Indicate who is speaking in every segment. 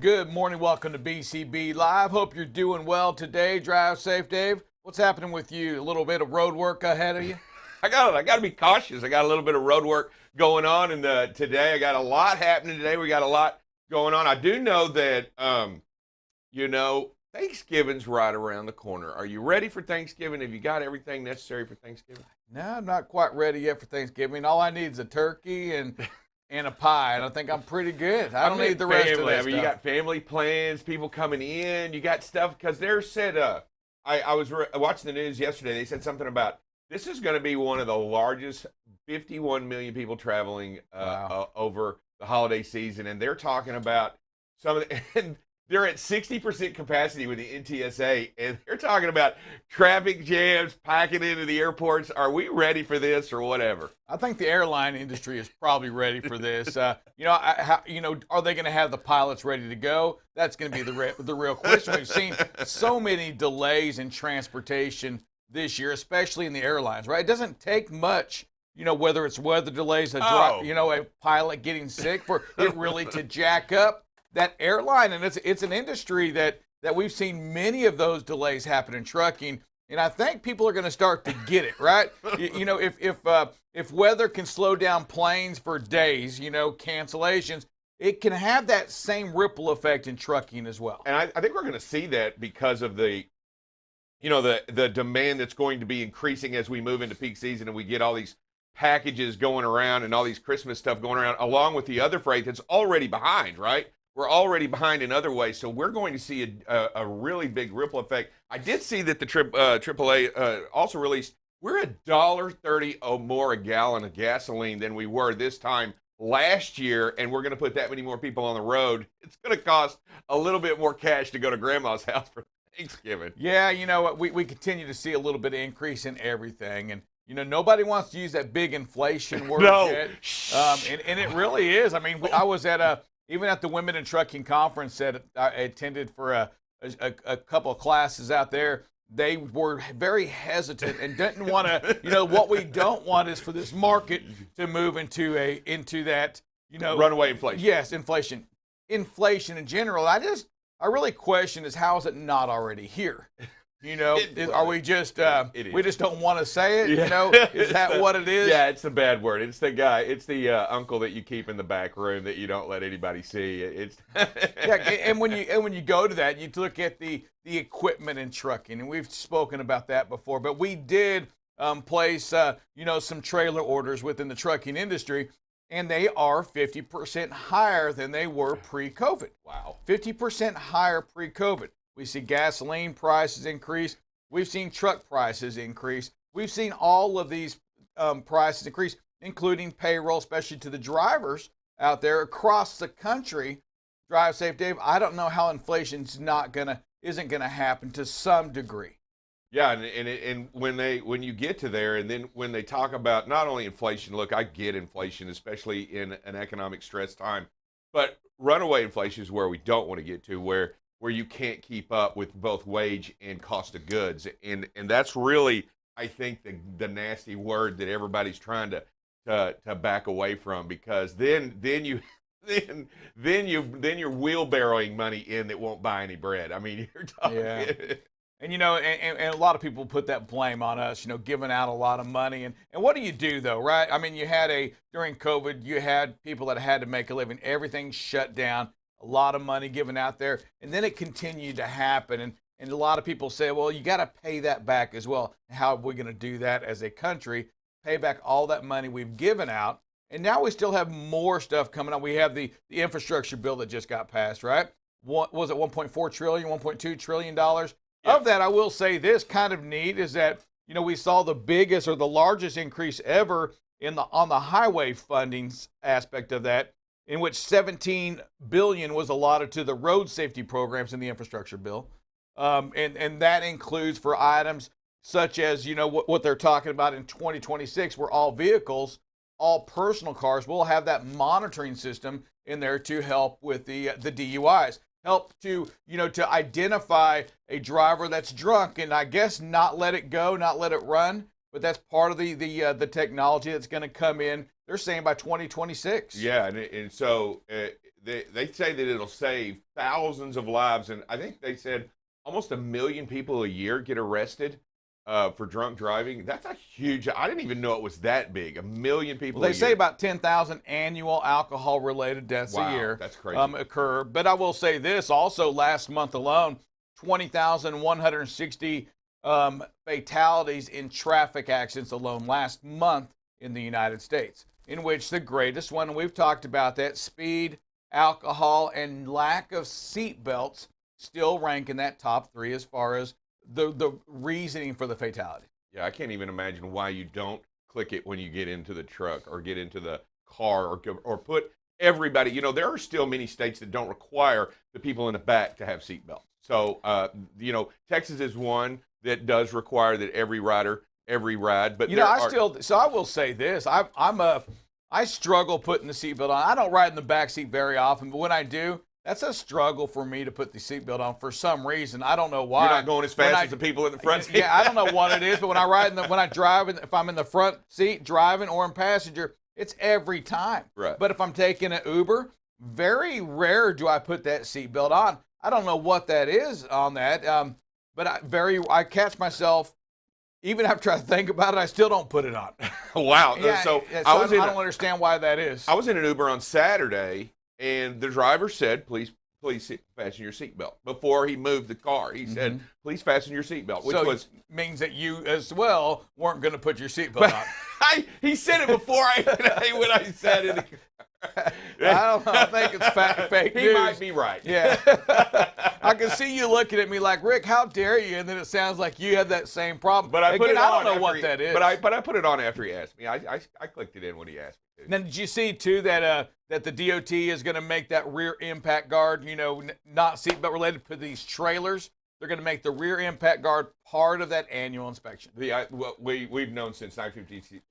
Speaker 1: Good morning. Welcome to BCB Live. Hope you're doing well today. Drive safe, Dave. What's happening with you? A little bit of road work ahead of you?
Speaker 2: I got to be cautious. I got a little bit of road work going on, and today I got a lot happening today. We got a lot going on. I do know that, Thanksgiving's right around the corner. Are you ready for Thanksgiving? Have you got everything necessary for Thanksgiving?
Speaker 1: No, I'm not quite ready yet for Thanksgiving. All I need is a turkey and a pie, and I think I'm pretty good. I don't need the rest of that stuff.
Speaker 2: You got family plans, people coming in. You got stuff because they're said. I was watching the news yesterday. They said something about this is going to be one of the largest 51 million people traveling over the holiday season, and they're talking about some of the. And they're at 60% capacity with the NTSA, and they're talking about traffic jams, packing into the airports. Are we ready for this or whatever?
Speaker 1: I think the airline industry is probably ready for this. Are they going to have the pilots ready to go? That's going to be the real question. We've seen so many delays in transportation this year, especially in the airlines, right? It doesn't take much, whether it's weather delays, a pilot getting sick, for it really to jack up that airline. And it's an industry that we've seen many of those delays happen in trucking. And I think people are going to start to get it, right? If weather can slow down planes for days, cancellations, it can have that same ripple effect in trucking as well.
Speaker 2: And I think we're going to see that because of the demand that's going to be increasing as we move into peak season and we get all these packages going around and all these Christmas stuff going around, along with the other freight that's already behind, right? We're already behind in other ways, so we're going to see a really big ripple effect. I did see that the AAA also released, we're $1.30 or more a gallon of gasoline than we were this time last year, and we're going to put that many more people on the road. It's going to cost a little bit more cash to go to Grandma's house for Thanksgiving.
Speaker 1: Yeah, we continue to see a little bit of increase in everything, and nobody wants to use that big inflation word yet. And it really is. I mean, I was at even at the Women in Trucking conference that I attended for a couple of classes out there, they were very hesitant and didn't want to, what we don't want is for this market to move into that,
Speaker 2: runaway inflation.
Speaker 1: Yes, inflation. Inflation in general. I really question is how is it not already here? Are we just we just don't want to say it?
Speaker 2: Yeah.
Speaker 1: Is that what it is?
Speaker 2: Yeah, it's a bad word. It's the guy. It's the uncle that you keep in the back room that you don't let anybody see. It's
Speaker 1: yeah, and when you go to that, you look at the equipment in trucking, and we've spoken about that before. But we did place some trailer orders within the trucking industry, and they are 50% higher than they were pre-COVID.
Speaker 2: Wow,
Speaker 1: 50% higher pre-COVID. We see gasoline prices increase. We've seen truck prices increase. We've seen all of these prices increase, including payroll, especially to the drivers out there across the country. Drive safe, Dave. I don't know how inflation's isn't gonna happen to some degree.
Speaker 2: Yeah, and when you get to there, and then when they talk about not only inflation, look, I get inflation, especially in an economic stress time, but runaway inflation is where we don't want to get to, where you can't keep up with both wage and cost of goods. And that's really, I think, the nasty word that everybody's trying to back away from, because then you're wheelbarrowing money in that won't buy any bread. I mean, you're talking.
Speaker 1: Yeah. And and a lot of people put that blame on us, giving out a lot of money. And what do you do though, right? I mean, during COVID, you had people that had to make a living, everything shut down. A lot of money given out there, and then it continued to happen. And a lot of people say, well, you got to pay that back as well. How are we going to do that as a country? Pay back all that money we've given out. And now we still have more stuff coming up. We have the infrastructure bill that just got passed, right? What was it, $1.4 trillion, $1.2 trillion? Yeah. Of that, I will say this kind of neat is that, we saw the biggest or the largest increase ever on the highway funding aspect of that, in which $17 billion was allotted to the road safety programs in the infrastructure bill. And that includes for items such as, what they're talking about in 2026, where all vehicles, all personal cars will have that monitoring system in there to help with the DUIs. Help to identify a driver that's drunk and I guess not let it go, not let it run. But that's part of the technology that's going to come in they're saying by 2026.
Speaker 2: Yeah, and so they say that it'll save thousands of lives, and I think they said almost 1 million people a year get arrested for drunk driving. That's a huge. I didn't even know it was that big. 1 million people.
Speaker 1: Well, they
Speaker 2: a
Speaker 1: say
Speaker 2: year.
Speaker 1: about 10,000 annual alcohol-related deaths
Speaker 2: Wow,
Speaker 1: a year
Speaker 2: that's crazy.
Speaker 1: Occur. But I will say this also: last month alone, 20,160 fatalities in traffic accidents alone last month in the United States. In which the greatest one, we've talked about that, speed, alcohol, and lack of seat belts still rank in that top 3 as far as the reasoning for the fatality.
Speaker 2: Yeah, I can't even imagine why you don't click it when you get into the truck or get into the car or put everybody. You know, there are still many states that don't require the people in the back to have seatbelts. So, you know, Texas is one that does require that every ride. But
Speaker 1: you know, I will say this: I struggle putting the seatbelt on. I don't ride in the back seat very often, but when I do, that's a struggle for me to put the seatbelt on for some reason. I don't know why.
Speaker 2: You're not going as fast as the people in the front seat.
Speaker 1: Yeah, I don't know what it is, but when I drive, if I'm in the front seat driving or in passenger, it's every time.
Speaker 2: Right.
Speaker 1: But if I'm taking an Uber, very rare do I put that seatbelt on. I don't know what that is on that, but I catch myself. Even after I think about it, I still don't put it on.
Speaker 2: Wow.
Speaker 1: Yeah,
Speaker 2: So
Speaker 1: I don't understand why that is.
Speaker 2: I was in an Uber on Saturday, and the driver said, please fasten your seatbelt. Before he moved the car, he said, please fasten your seatbelt, which
Speaker 1: means that you as well weren't going to put your seatbelt on.
Speaker 2: He said it before when I sat in the car.
Speaker 1: I don't know. I think it's fake news.
Speaker 2: He might be right.
Speaker 1: Yeah. I can see you looking at me like, Rick, how dare you? And then it sounds like you had that same problem.
Speaker 2: But I put it on.
Speaker 1: I don't know what that is.
Speaker 2: But I put it on after he asked me. I clicked it in when he asked me to.
Speaker 1: Then did you see too that the DOT is going to make that rear impact guard, you know, not seatbelt related, for these trailers? They're going to make the rear impact guard part of that annual inspection.
Speaker 2: We've known since 1950,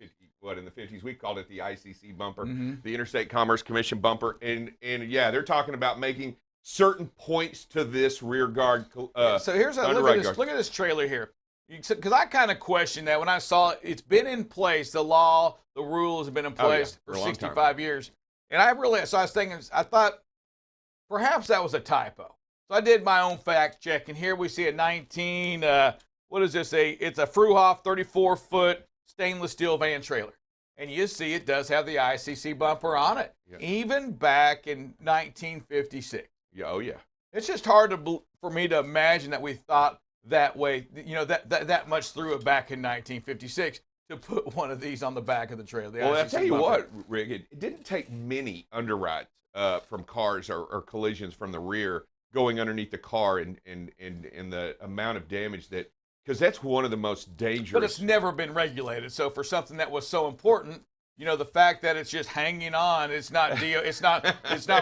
Speaker 2: in the 50s, we called it the ICC bumper, the Interstate Commerce Commission bumper, and yeah, they're talking about making certain points to this rear guard.
Speaker 1: So here's look at this trailer here, because I kind of questioned that when I saw it. It's been in place, the law, the rules have been in place for 65 years, and I was thinking, I thought perhaps that was a typo. So I did my own fact check, and here we see a what is this? It's a Fruhoff 34-foot stainless steel van trailer. And you see it does have the ICC bumper on it, even back in 1956.
Speaker 2: Yeah, oh yeah.
Speaker 1: It's just hard for me to imagine that we thought that way, you know, that much through it back in 1956 to put one of these on the back of the trailer.
Speaker 2: Well, I'll tell you what, Rick, it didn't take many underrides from cars or collisions from the rear going underneath the car and the amount of damage that, because that's one of the most dangerous.
Speaker 1: But it's never been regulated. So for something that was so important, you know, the fact that it's just hanging on, it's not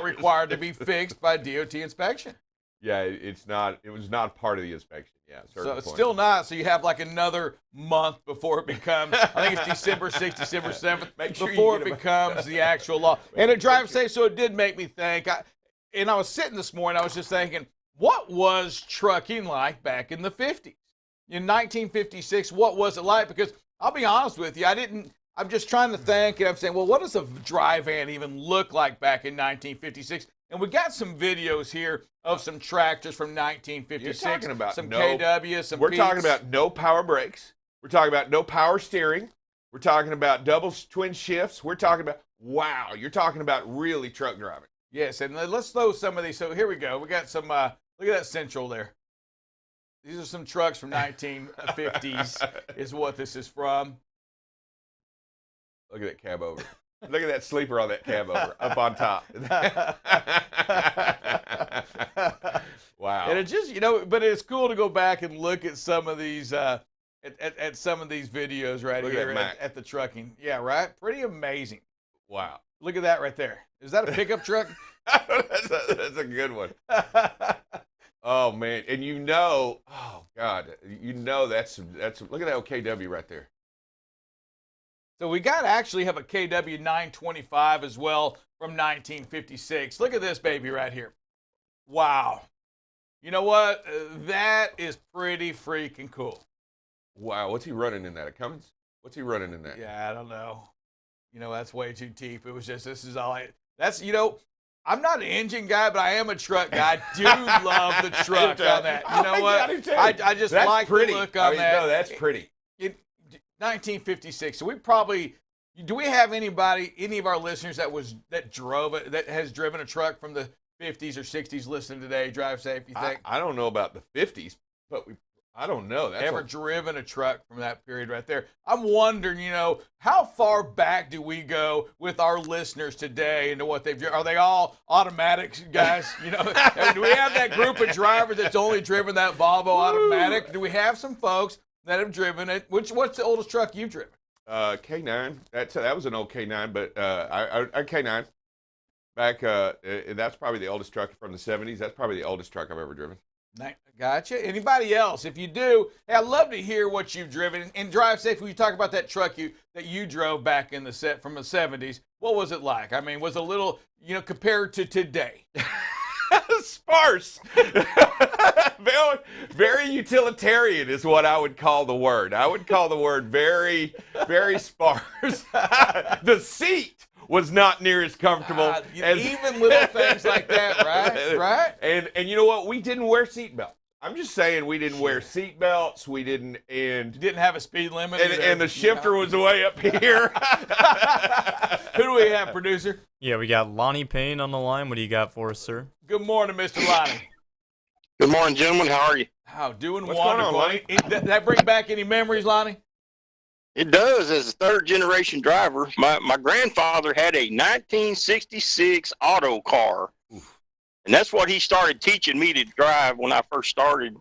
Speaker 1: required to be fixed by DOT inspection.
Speaker 2: Yeah, it was not part of the inspection. Yeah,
Speaker 1: so it's still not. So you have like another month before it becomes, I think it's December 6th, December 7th, before it becomes the actual law. And it drives safe, so it did make me think. And I was sitting this morning, I was just thinking, what was trucking like back in the 50s? In 1956, what was it like? Because I'll be honest with you, I'm just trying to think, and I'm saying, well, what does a dry van even look like back in 1956? And we got some videos here of some tractors from 1956.
Speaker 2: You're talking about
Speaker 1: some KW, some
Speaker 2: We're
Speaker 1: Peaks.
Speaker 2: talking about no power brakes. We're talking about no power steering. We're talking about twin shifts. We're talking about, wow, you're talking about really truck driving.
Speaker 1: Yes, and let's throw some of these. So here we go. We got some, look at that Central there. These are some trucks from 1950s is what this is from.
Speaker 2: Look at that cab over. Look at that sleeper on that cab over, up on top. Wow.
Speaker 1: And it just, you know, but it's cool to go back and look at some of these, at some of these videos right here at the trucking. Yeah, right? Pretty amazing.
Speaker 2: Wow.
Speaker 1: Look at that right there. Is that a pickup truck?
Speaker 2: That's a good one. Oh man, and you know, oh God, you know that's look at that KW right there.
Speaker 1: So we got to actually have a KW 925 as well from 1956. Look at this baby right here. Wow. You know what? That is pretty freaking cool.
Speaker 2: Wow, what's he running in that? A Cummins? What's he running in that?
Speaker 1: Yeah, I don't know. that's way too deep. It was just, this is all that's, I'm not an engine guy, but I am a truck guy. I do love the truck on that. You know what? I just
Speaker 2: that's
Speaker 1: like
Speaker 2: pretty.
Speaker 1: the look on that.
Speaker 2: No, that's pretty.
Speaker 1: 1956. So we probably, do we have any of our listeners that drove it, that has driven a truck from the 50s or 60s listening today? Drive safe, you think?
Speaker 2: I don't know about the 50s, but I don't know. That's
Speaker 1: ever driven a truck from that period right there. I'm wondering, how far back do we go with our listeners today into what they've driven? Are they all automatic guys? Do we have that group of drivers that's only driven that Volvo automatic? Do we have some folks that have driven it? What's the oldest truck you've driven?
Speaker 2: K9. That was an old K9, but I K9 back. That's probably the oldest truck from the 70s. That's probably the oldest truck I've ever driven.
Speaker 1: Gotcha. Anybody else? If you do, hey, I'd love to hear what you've driven. And Drive Safe, when you talk about that truck that you drove back in from the 70s, what was it like? I mean, was it a little, compared to today?
Speaker 2: Sparse. Very utilitarian is what I would call the word. I would call the word very, very sparse. The seat was not near as comfortable.
Speaker 1: Even little things like that, right? Right?
Speaker 2: And you know what? We didn't wear seatbelts. I'm just saying we didn't wear seatbelts. We didn't,
Speaker 1: You didn't have a speed limit.
Speaker 2: And the shifter was way up here.
Speaker 1: Who do we have, producer?
Speaker 3: Yeah, we got Lonnie Payne on the line. What do you got for us, sir?
Speaker 1: Good morning, Mr. Lonnie.
Speaker 4: Good morning, gentlemen. How are you?
Speaker 1: Doing
Speaker 2: What's
Speaker 1: wonderful.
Speaker 2: going on, Lonnie?
Speaker 1: That bring back any memories, Lonnie?
Speaker 4: It does. As a third-generation driver, my grandfather had a 1966 auto car, and that's what he started teaching me to drive when I first started,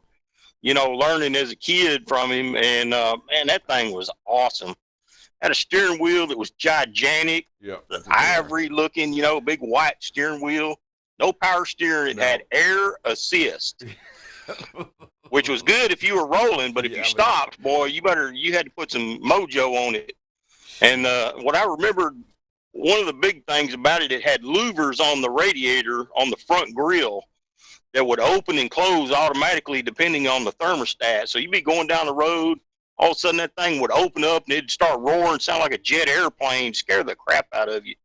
Speaker 4: learning as a kid from him. And, man, that thing was awesome. Had a steering wheel that was gigantic, ivory-looking, big white steering wheel. No power steering. It had air assist, which was good if you were rolling, but if you stopped, boy, you had to put some mojo on it. And what I remember, one of the big things about it, it had louvers on the radiator on the front grill that would open and close automatically depending on the thermostat. So you'd be going down the road, all of a sudden that thing would open up and it'd start roaring, sound like a jet airplane, scare the crap out of you.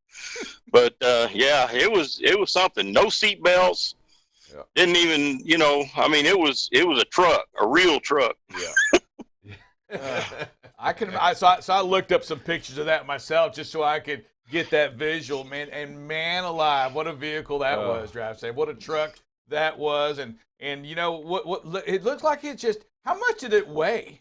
Speaker 4: But it was something. No seat belts. Yeah. Didn't even, it was a truck, a real truck.
Speaker 2: Yeah.
Speaker 1: I looked up some pictures of that myself just so I could get that visual, man. And man alive, what a vehicle that was, Drive Safe. What a truck that was. And what it looks like it's just, how much did it weigh?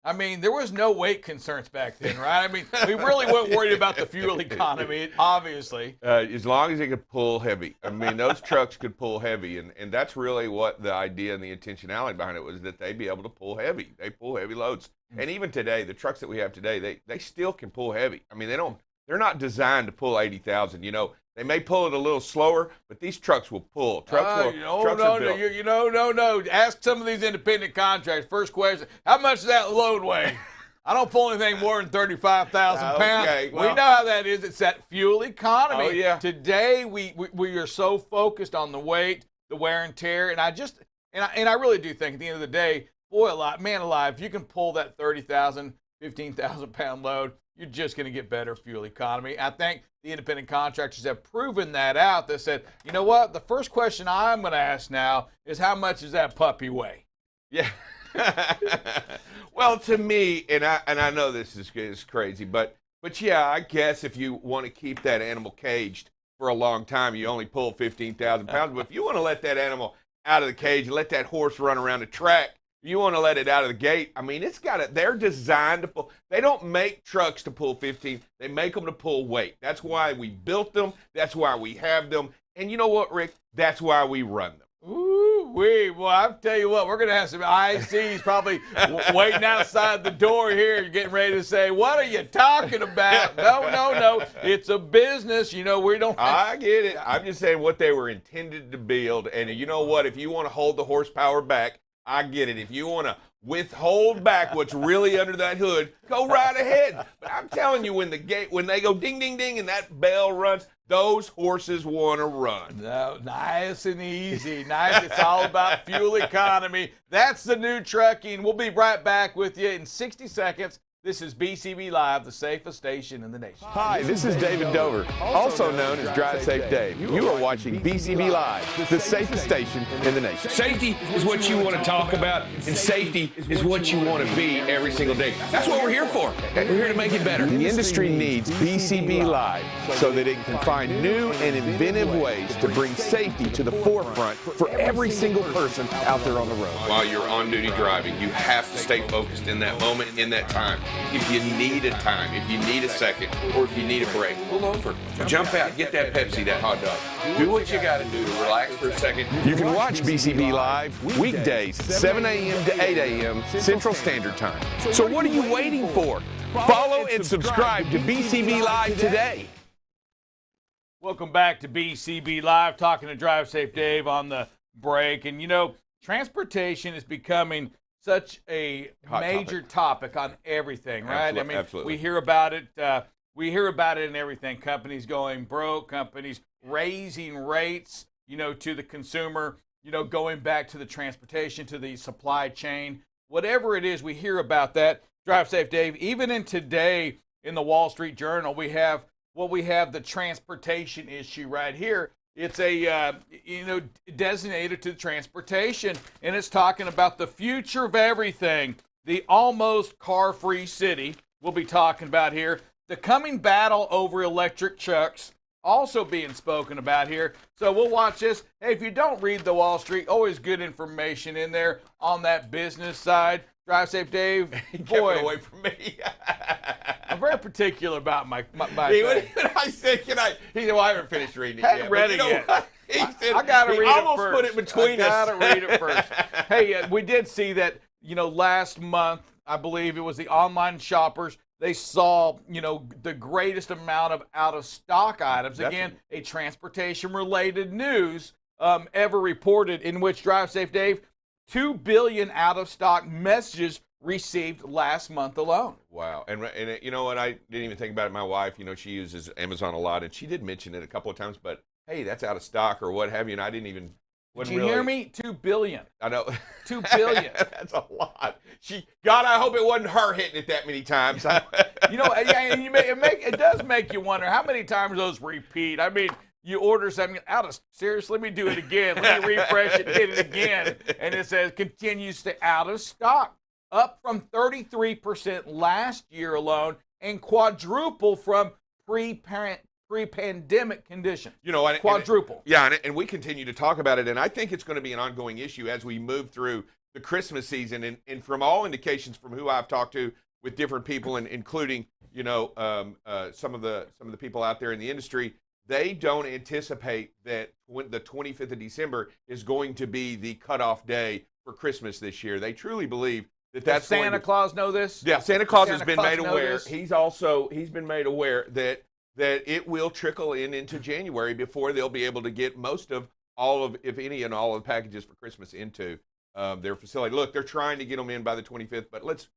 Speaker 1: I mean, there was no weight concerns back then, right? I mean, we really weren't worried about the fuel economy, obviously.
Speaker 2: As long as it could pull heavy. I mean, those trucks could pull heavy, and that's really what the idea and the intentionality behind it was, that they'd be able to pull heavy. They pull heavy loads. And even today, the trucks that we have today, they still can pull heavy. I mean, they're not designed to pull 80,000. They may pull it a little slower, but these trucks will pull.
Speaker 1: No. Ask some of these independent contractors. First question, how much does that load weigh? I don't pull anything more than 35,000 pounds.
Speaker 2: Okay,
Speaker 1: we know how that is. It's that fuel economy.
Speaker 2: Oh, yeah.
Speaker 1: Today, we are so focused on the weight, the wear and tear, and I really do think at the end of the day, man alive, if you can pull that 30,000, 15,000 pound load, you're just going to get better fuel economy. I think the independent contractors have proven that out. They said, you know what? The first question I'm going to ask now is, how much does that puppy weigh?
Speaker 2: Yeah. Well, to me, and I know this is crazy, but yeah, I guess if you want to keep that animal caged for a long time, you only pull 15,000 pounds. But if you want to let that animal out of the cage and let that horse run around the track, you want to let it out of the gate. I mean, they're designed to pull. They don't make trucks to pull 15. They make them to pull weight. That's why we built them. That's why we have them. And you know what, Rick? That's why we run them.
Speaker 1: Ooh-wee. Well, I'll tell you what, we're going to have some ICs probably waiting outside the door here, getting ready to say, what are you talking about? No. It's a business. We don't.
Speaker 2: I get it. I'm just saying what they were intended to build. And you know what? If you want to hold the horsepower back, I get it. If you want to withhold back what's really under that hood, go right ahead. But I'm telling you, when they go ding, ding, ding, and that bell runs, those horses want to run.
Speaker 1: No, nice and easy. Nice. It's all about fuel economy. That's the new trucking. We'll be right back with you in 60 seconds This is BCB Live, the safest station in the nation.
Speaker 2: Hi, this is David Dover, also known as Drive Safe Dave. You are watching BCB Live, the safest station in the nation.
Speaker 5: Safety is what you want to talk about, and safety is what you want to be every single day. That's what we're here for. We're here to make it better.
Speaker 2: The industry needs BCB Live so that it can find new and inventive ways to bring safety to the forefront for every single person out there on the road.
Speaker 5: While you're on duty driving, you have to stay focused in that moment, in that time. If you need a time, if you need a second, or if you need a break, pull over, jump out, get that Pepsi, that hot dog. Do what you got to do to relax for a second.
Speaker 2: You can watch BCB Live weekdays, 7 a.m. to 8 a.m. Central Standard Time. So what are you waiting for? Follow and subscribe to BCB Live today.
Speaker 1: Welcome back to BCB Live, talking to Drive Safe Dave on the break. And, you know, transportation is becoming such a major topic on everything, right? I mean,
Speaker 2: absolutely.
Speaker 1: we hear about it. We hear about it in everything. Companies going broke, companies raising rates, you know, to the consumer, you know, going back to the transportation, to the supply chain, whatever it is, we hear about that. Drive Safe Dave, even in today in the Wall Street Journal, we have the transportation issue right here. It's a, designated to transportation, and it's talking about the future of everything. The almost car-free city we'll be talking about here. The coming battle over electric trucks also being spoken about here. So we'll watch this. Hey, if you don't read the Wall Street, always good information in there on that business side. Drive Safe Dave, boy,
Speaker 2: Kept away from me.
Speaker 1: I'm very particular about my
Speaker 2: When I said, he said, well, I haven't finished reading it
Speaker 1: hadn't
Speaker 2: yet.
Speaker 1: read it yet.
Speaker 2: He said,
Speaker 1: I gotta read it
Speaker 2: almost
Speaker 1: first.
Speaker 2: put it between us.
Speaker 1: I gotta read it first. Hey, we did see that, you know, last month, I believe it was the online shoppers, they saw, you know, the greatest amount of out-of-stock items. Again, a transportation-related news ever reported, in which, Drive Safe Dave, 2 billion out-of-stock messages received last month alone.
Speaker 2: Wow. And you know what? I didn't even think about it. My wife, you know, she uses Amazon a lot, and she did mention it a couple of times, but hey, that's out of stock or what have you, and I didn't even.
Speaker 1: Did you hear me? 2 billion.
Speaker 2: I know.
Speaker 1: 2 billion.
Speaker 2: That's a lot. God, I hope it wasn't her hitting it that many times.
Speaker 1: You know, and it does make you wonder how many times those repeat. I mean, you order something seriously, let me do it again. Let me refresh it, hit it again. And it says continues to out of stock, up from 33% last year alone and quadruple from pre-pandemic conditions.
Speaker 2: You know,
Speaker 1: quadruple.
Speaker 2: And we continue to talk about it, and I think it's going to be an ongoing issue as we move through the Christmas season. And from all indications from who I've talked to with different people, and including, you know, some of the people out there in the industry, they don't anticipate that the 25th of December is going to be the cutoff day for Christmas this year. They truly believe that that's
Speaker 1: Does Santa Claus know this?
Speaker 2: Yeah, Santa Claus has been made
Speaker 1: know
Speaker 2: aware.
Speaker 1: this?
Speaker 2: He's been made aware that it will trickle into January before they'll be able to get most of all of, if any and all of the packages for Christmas into their facility. Look, they're trying to get them in by the 25th, but let's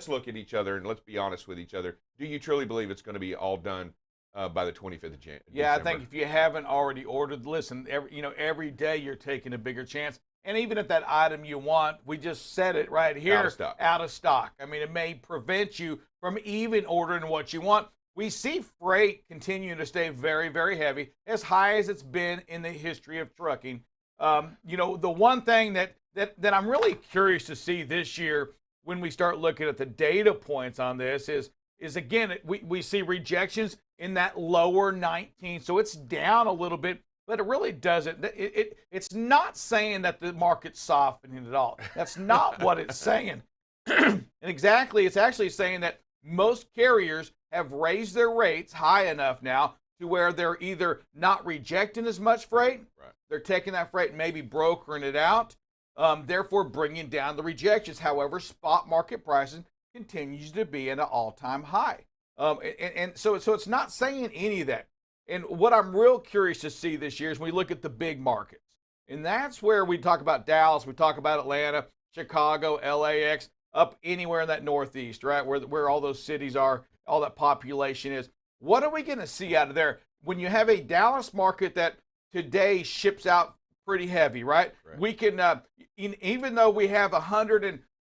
Speaker 2: look at each other and let's be honest with each other. Do you truly believe it's going to be all done by the 25th of January?
Speaker 1: Yeah, I think if you haven't already ordered, listen, every day you're taking a bigger chance. And even if that item you want, we just said it right here, out of stock. I mean, it may prevent you from even ordering what you want. We see freight continue to stay very, very heavy, as high as it's been in the history of trucking. You know, the one thing that I'm really curious to see this year when we start looking at the data points on this is again, we see rejections in that lower 19. So it's down a little bit, but it really doesn't. It's not saying that the market's softening at all. That's not what it's saying. And exactly, it's actually saying that most carriers have raised their rates high enough now to where they're either not rejecting as much freight,
Speaker 2: right,
Speaker 1: they're taking that freight and maybe brokering it out, therefore bringing down the rejections. However, spot market pricing continues to be at an all-time high. And so it's not saying any of that. And what I'm real curious to see this year is when we look at the big markets. And that's where we talk about Dallas, we talk about Atlanta, Chicago, LAX, up anywhere in that Northeast, right, where all those cities are, all that population is. What are we going to see out of there? When you have a Dallas market that today ships out pretty heavy, right? We can, even though we have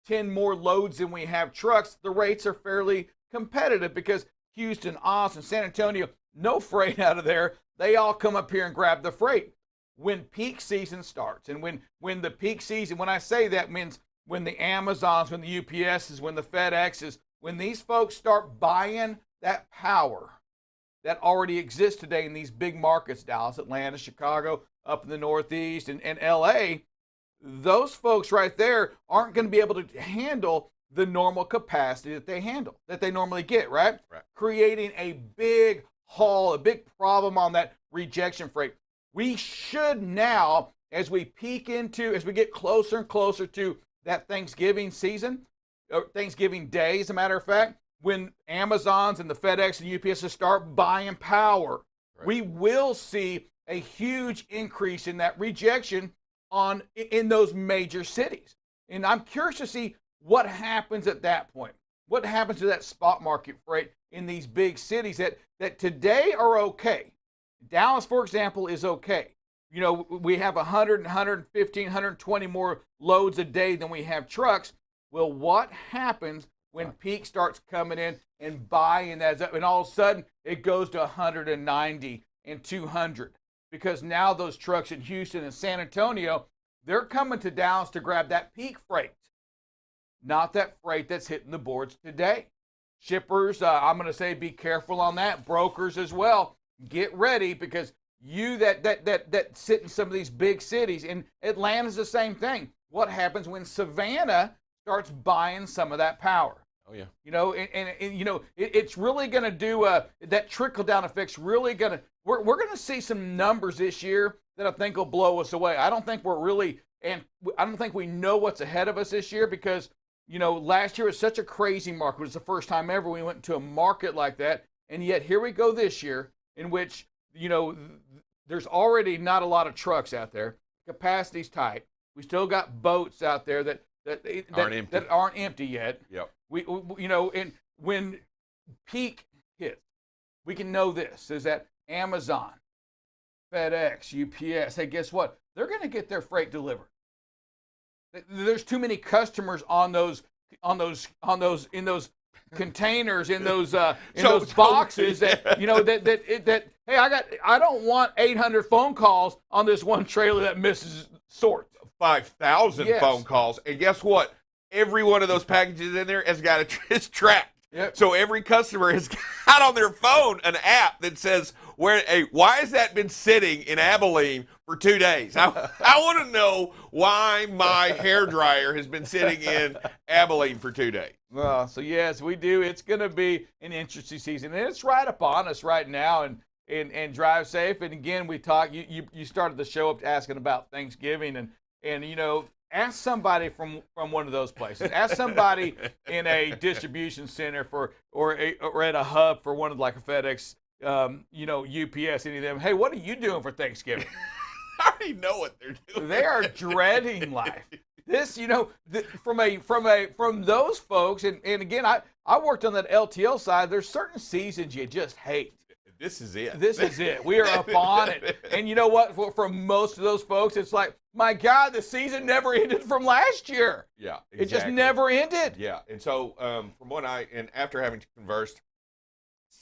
Speaker 1: 10 more loads than we have trucks, the rates are fairly competitive because Houston, Austin, San Antonio, no freight out of there. They all come up here and grab the freight. When peak season starts, and when the peak season, when I say that, means when the Amazons, when the UPSs, when the FedExes, when these folks start buying that power that already exists today in these big markets, Dallas, Atlanta, Chicago, up in the Northeast, and LA, those folks right there aren't going to be able to handle the normal capacity that they normally get, right? Creating a big haul, a big problem on that rejection freight. We should now, as we get closer and closer to that Thanksgiving season, or Thanksgiving Day, as a matter of fact, when Amazons and the FedEx and UPS start buying power, we will see a huge increase in that rejection in those major cities. And I'm curious to see what happens at that point. What happens to that spot market freight in these big cities that today are okay? Dallas, for example, is okay. You know, we have 100, 115, 120 more loads a day than we have trucks. Well, what happens when peak starts coming in and buying that up, and all of a sudden it goes to 190 and 200? Because now those trucks in Houston and San Antonio, they're coming to Dallas to grab that peak freight, not that freight that's hitting the boards today. Shippers, I'm going to say be careful on that. Brokers as well. Get ready, because you that sit in some of these big cities, and Atlanta's the same thing. What happens when Savannah starts buying some of that power?
Speaker 2: Oh yeah.
Speaker 1: You know, and you know, it's really going to do that trickle down effect's really going to. We're going to see some numbers this year that I think will blow us away. I don't think I don't think we know what's ahead of us this year, because you know, last year was such a crazy market. It was the first time ever we went into a market like that, and yet here we go this year, in which, you know, there's already not a lot of trucks out there. Capacity's tight. We still got boats out there that aren't empty yet.
Speaker 2: Yep.
Speaker 1: We you know, and when peak hits, we can know this is that Amazon, FedEx, UPS, hey, guess what? They're going to get their freight delivered. There's too many customers in those containers, in those boxes that, you know, that hey, I don't want 800 phone calls on this one trailer that misses sort.
Speaker 2: 5,000 phone calls, and guess what? Every one of those packages in there has got it's tracked.
Speaker 1: Yep.
Speaker 2: So every customer has got on their phone an app that says, why has that been sitting in Abilene for 2 days? I want to know why my hairdryer has been sitting in Abilene for 2 days.
Speaker 1: Well, so yes, we do. It's going to be an interesting season, and it's right upon us right now. And drive safe. And again, we talked. You started the show up asking about Thanksgiving, and you know, ask somebody from one of those places. Ask somebody in a distribution center or at a hub for one of, like a FedEx, you know, UPS, any of them. Hey, what are you doing for Thanksgiving?
Speaker 2: I already know what they're doing.
Speaker 1: They are dreading life. This, you know, from those folks, and again, I worked on that LTL side. There's certain seasons you just hate.
Speaker 2: This is it.
Speaker 1: This is it. We are up on it. And you know what? For most of those folks, it's like, my God, the season never ended from last year.
Speaker 2: Yeah, exactly.
Speaker 1: It just never ended.
Speaker 2: Yeah, and so from what after having conversed,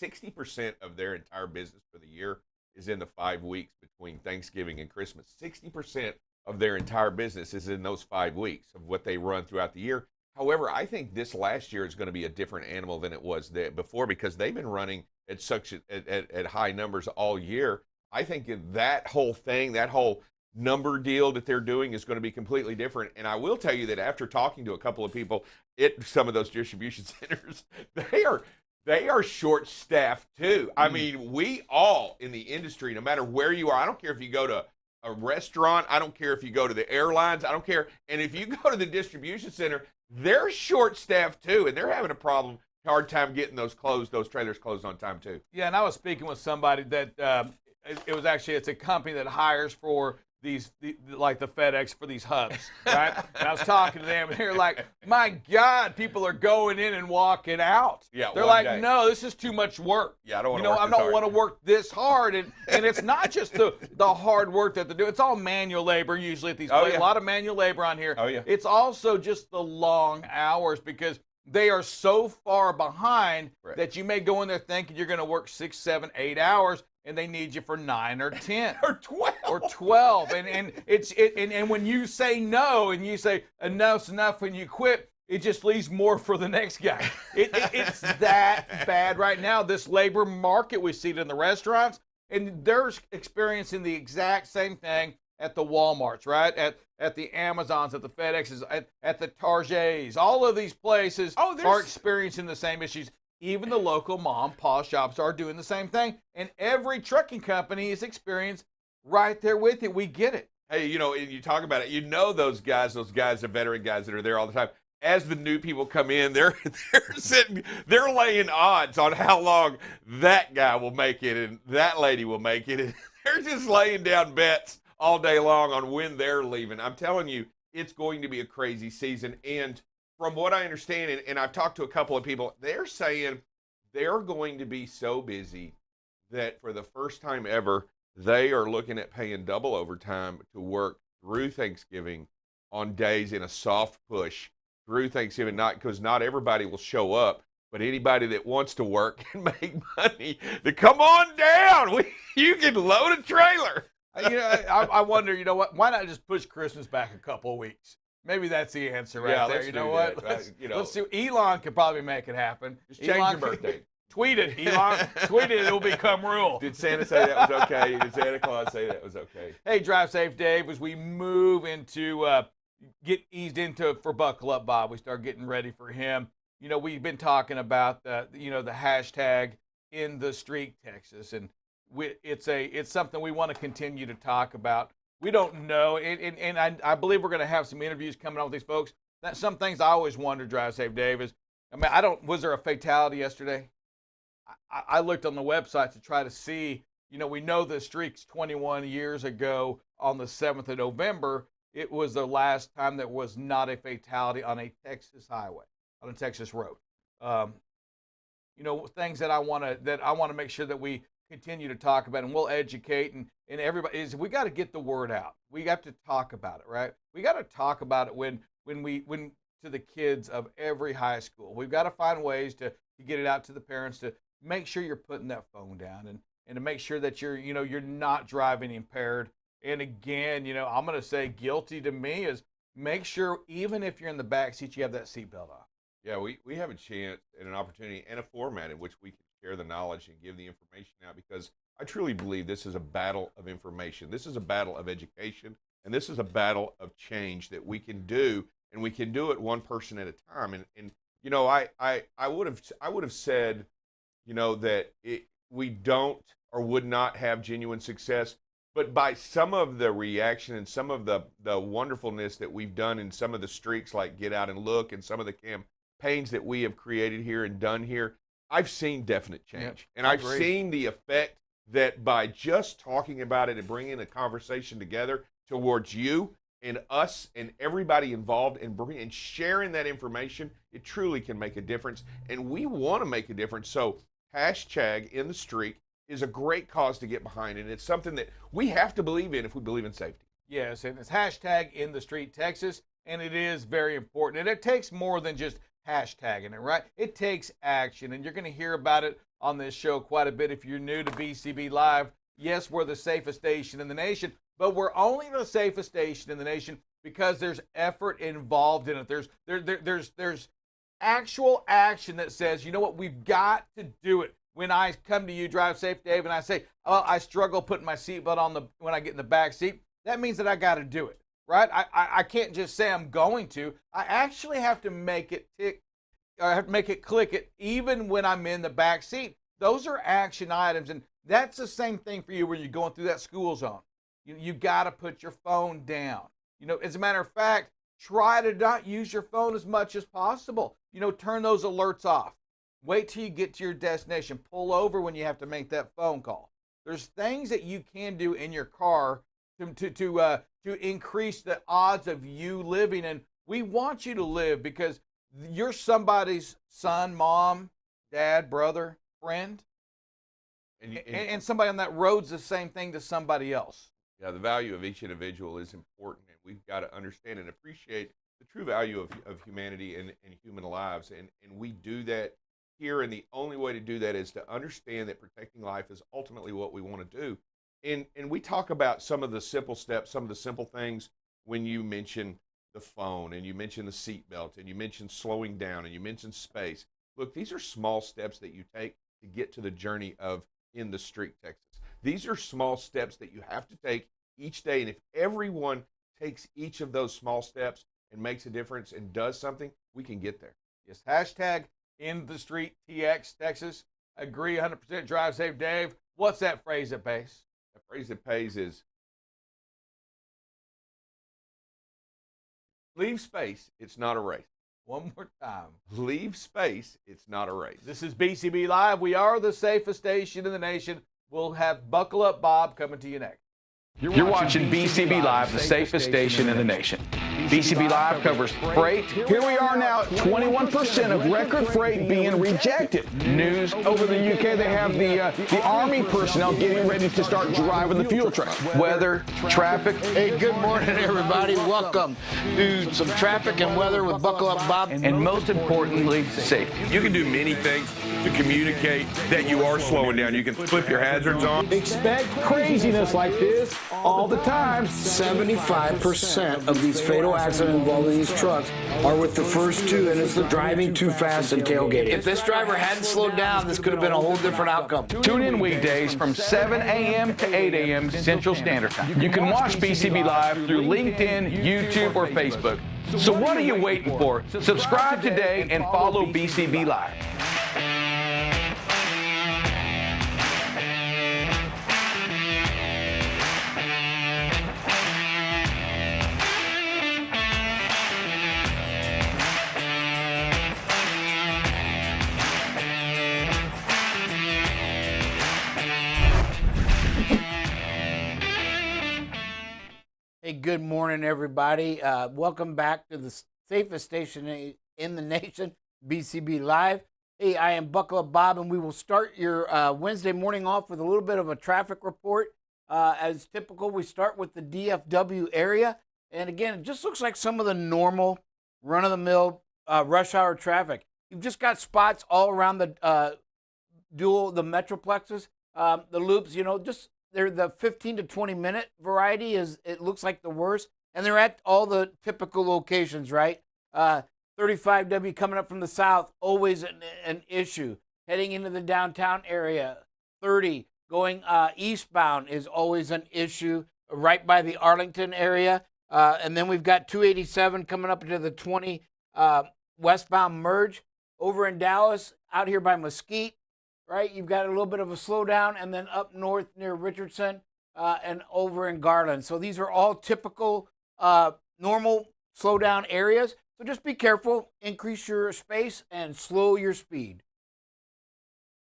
Speaker 2: 60% of their entire business for the year is in the 5 weeks between Thanksgiving and Christmas. 60% of their entire business is in those 5 weeks of what they run throughout the year. However, I think this last year is going to be a different animal than it was before, because they've been running at high numbers all year. I think that whole thing, that whole number deal that they're doing is going to be completely different. And I will tell you that after talking to a couple of people at some of those distribution centers, they are short-staffed too. I mean, we all in the industry, no matter where you are, I don't care if you go to a restaurant, I don't care if you go to the airlines, I don't care. And if you go to the distribution center, they're short-staffed too, and they're having a hard time getting those trailers closed on time too.
Speaker 1: Yeah, and I was speaking with somebody that it's a company that hires for like the FedEx for these hubs, right? And I was talking to them, and they're like, "My God, people are going in and walking out."
Speaker 2: Yeah,
Speaker 1: they're
Speaker 2: one
Speaker 1: like,
Speaker 2: day.
Speaker 1: "No, this is too much work."
Speaker 2: Yeah, I don't want
Speaker 1: You
Speaker 2: to
Speaker 1: know,
Speaker 2: work
Speaker 1: I
Speaker 2: this
Speaker 1: don't
Speaker 2: hard.
Speaker 1: want to work this hard, and it's not just the hard work that they do. It's all manual labor usually at these
Speaker 2: Oh,
Speaker 1: places.
Speaker 2: yeah.
Speaker 1: A lot of manual labor on here.
Speaker 2: Oh, yeah.
Speaker 1: It's also just the long hours because they are so far behind
Speaker 2: Right.
Speaker 1: that you may go in there thinking you're going to work 6, 7, 8 hours, and they need you for 9 or 10
Speaker 2: Or 12.
Speaker 1: or 12. And when you say no and you say enough's enough when you quit, it just leaves more for the next guy. It's that bad right now. This labor market, we see it in the restaurants, and they're experiencing the exact same thing at the Walmarts, right? At the Amazons, at the FedExes, at the Targets. All of these places are experiencing the same issues. Even the local mom pop shops are doing the same thing. And every trucking company is experiencing right there with it. We get it.
Speaker 2: Hey, you know, you talk about it. You know those guys, the veteran guys that are there all the time. As the new people come in, they're laying odds on how long that guy will make it and that lady will make it. And they're just laying down bets all day long on when they're leaving. I'm telling you, it's going to be a crazy season. And from what I understand, and I've talked to a couple of people, they're saying they're going to be so busy that for the first time ever, they are looking at paying double overtime to work through Thanksgiving on days in a soft push through Thanksgiving, not because not everybody will show up, but anybody that wants to work and make money, to come on down. You can load a trailer.
Speaker 1: You know, I wonder, you know what? Why not just push Christmas back a couple of weeks? Maybe that's the answer right there.
Speaker 2: Let's
Speaker 1: You know
Speaker 2: do
Speaker 1: what?
Speaker 2: that.
Speaker 1: Let's see. Elon could probably make it happen.
Speaker 2: Just change
Speaker 1: Elon
Speaker 2: your birthday.
Speaker 1: Tweet it, Elon. Tweet it. It'll become rule.
Speaker 2: Did Santa say that was okay? Did Santa Claus say that was okay?
Speaker 1: Hey, Drive Safe Dave, as we move into get eased into for Buckle Up Bob, we start getting ready for him. You know, we've been talking about the hashtag in the street Texas, and it's something we want to continue to talk about. We don't know, and I believe we're going to have some interviews coming on with these folks. Some things I always wonder, Drive Safe Dave, is, I mean, was there a fatality yesterday? I looked on the website to try to see, you know, we know the streak's 21 years ago on the 7th of November. It was the last time there was not a fatality on a Texas highway, on a Texas road. You know, things that I want to make sure that we continue to talk about, and we'll educate and everybody is, we got to get the word out. We have to talk about it, right? We got to talk about it when to the kids of every high school. We've got to find ways to get it out to the parents, to make sure you're putting that phone down, and to make sure that you're not driving impaired. And again, you know, I'm going to say guilty to me is make sure even if you're in the back seat, you have that seatbelt on.
Speaker 2: Yeah, we have a chance and an opportunity and a format in which we can share the knowledge and give the information out, because I truly believe this is a battle of information. This is a battle of education, and this is a battle of change that we can do, and we can do it one person at a time. And you know, I would have said, you know, that we don't or would not have genuine success, but by some of the reaction and some of the wonderfulness that we've done in some of the streaks, like Get Out and Look, and some of the campaigns that we have created here and done here, I've seen definite change.
Speaker 1: Yep,
Speaker 2: and I've seen the effect that by just talking about it and bringing the conversation together towards you and us and everybody involved, and sharing that information, it truly can make a difference. And we want to make a difference. So hashtag in the streak is a great cause to get behind, and it's something that we have to believe in if we believe in safety.
Speaker 1: Yes, and it's hashtag in the street Texas, and it is very important. And it takes more than just hashtagging it, right? It takes action, and you're going to hear about it on this show quite a bit if you're new to BCB Live. Yes, we're the safest station in the nation, but we're only the safest station in the nation because there's effort involved in it. There's actual action that says, you know what, we've got to do it. When I come to you, Drive Safe Dave, and I say, oh, I struggle putting my seatbelt on when I get in the back seat, that means that I got to do it, right? I can't just say I'm going to. I actually have to make it tick. I have to make it click it even when I'm in the back seat. Those are action items, and that's the same thing for you when you're going through that school zone. You got to put your phone down. You know, as a matter of fact, try to not use your phone as much as possible. You know, turn those alerts off. Wait till you get to your destination. Pull over when you have to make that phone call. There's things that you can do in your car to increase the odds of you living. And we want you to live because you're somebody's son, mom, dad, brother, friend, and somebody on that road's the same thing to somebody else.
Speaker 2: Yeah, the value of each individual is important, and we've got to understand and appreciate the true value of humanity and human lives. And we do that here, and the only way to do that is to understand that protecting life is ultimately what we want to do. And we talk about some of the simple steps, some of the simple things when you mention the phone, and you mention the seatbelt, and you mention slowing down, and you mention space. Look, these are small steps that you take to get to the journey of in the street, Texas. These are small steps that you have to take each day, and if everyone takes each of those small steps and makes a difference and does something, we can get there.
Speaker 1: Yes, hashtag in the street TX Texas. Agree 100%. Drive safe, Dave. What's that phrase that pays?
Speaker 2: The phrase that pays is leave space, it's not a race.
Speaker 1: One more time.
Speaker 2: Leave space, it's not a race.
Speaker 1: This is BCB Live. We are the safest station in the nation. We'll have Buckle Up Bob coming to you next.
Speaker 6: You're watching BCB Live, the safest station in the nation. BCB Live covers freight. Here we are now, 21% of record freight being rejected. News over the UK, they have the Army personnel getting ready to start driving the fuel trucks. Weather, traffic.
Speaker 7: Hey, good morning, everybody. Welcome to some traffic and weather with Buckle Up Bob.
Speaker 6: And most importantly, safety.
Speaker 5: You can do many things to communicate that you are slowing down. You can flip your hazards on.
Speaker 6: Expect craziness like this all the time.
Speaker 7: 75% of these fatal accidents involving these trucks are with the first two, and it's the driving too fast and tailgating. If this driver hadn't slowed down, this could have been a whole different outcome.
Speaker 6: Tune in weekdays from 7 a.m. to 8 a.m. Central Standard Time. You can watch BCB Live through LinkedIn, YouTube, or Facebook. So what are you waiting for? Subscribe today and follow BCB Live.
Speaker 7: Hey, good morning, everybody. Welcome back to the safest station in the nation, BCB Live. Hey, I am Buckle Up Bob, and we will start your Wednesday morning off with a little bit of a traffic report. As typical, we start with the DFW area. And again, it just looks like some of the normal run-of-the-mill rush hour traffic. You've just got spots all around the the metroplexes, the loops, they're the 15 to 20 minute variety it looks like the worst, and they're at all the typical locations, right? 35W coming up from the south, always an issue. Heading into the downtown area, 30 going eastbound is always an issue right by the Arlington area. And then we've got 287 coming up into the 20 westbound merge over in Dallas, out here by Mesquite. Right, you've got a little bit of a slowdown, and then up north near Richardson and over in Garland. So these are all typical normal slowdown areas. So just be careful, increase your space, and slow your speed.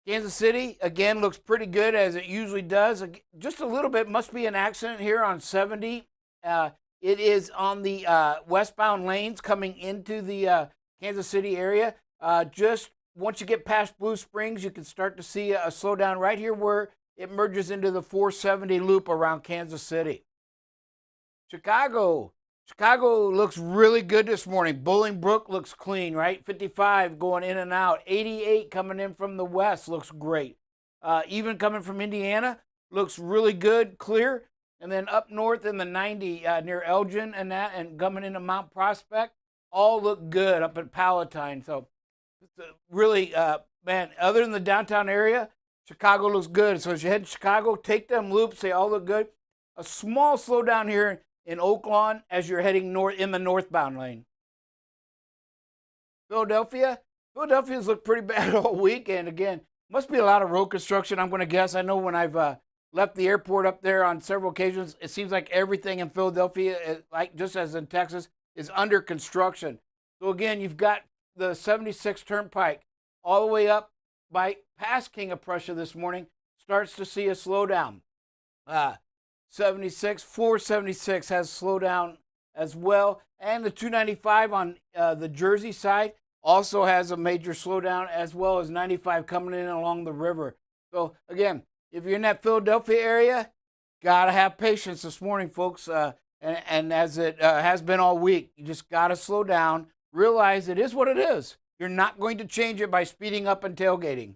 Speaker 7: Kansas City, again, looks pretty good as it usually does. Just a little bit, must be an accident here on 70. It is on the westbound lanes coming into the Kansas City area. Just once you get past Blue Springs, you can start to see a slowdown right here where it merges into the 470 loop around Kansas City. Chicago looks really good this morning. Bolingbrook looks clean, right? 55 going in and out. 88 coming in from the west looks great. Even coming from Indiana looks really good, clear. And then up north in the 90 near Elgin and coming into Mount Prospect, all look good up at Palatine. So really, man, other than the downtown area, Chicago looks good. So as you head to Chicago, take them loops. They all look good. A small slowdown here in Oak Lawn as you're heading north in the northbound lane. Philadelphia's looked pretty bad all week. And again, must be a lot of road construction, I'm going to guess. I know when I've left the airport up there on several occasions, it seems like everything in Philadelphia, like just as in Texas, is under construction. So again, you've got the 76 Turnpike all the way up by past King of Prussia this morning starts to see a slowdown. 476. 476 has slowdown as well. And the 295 on the Jersey side also has a major slowdown, as well as 95 coming in along the river. So again, if you're in that Philadelphia area, gotta have patience this morning, folks. And as it has been all week, you just gotta slow down. Realize it is what it is. You're not going to change it by speeding up and tailgating.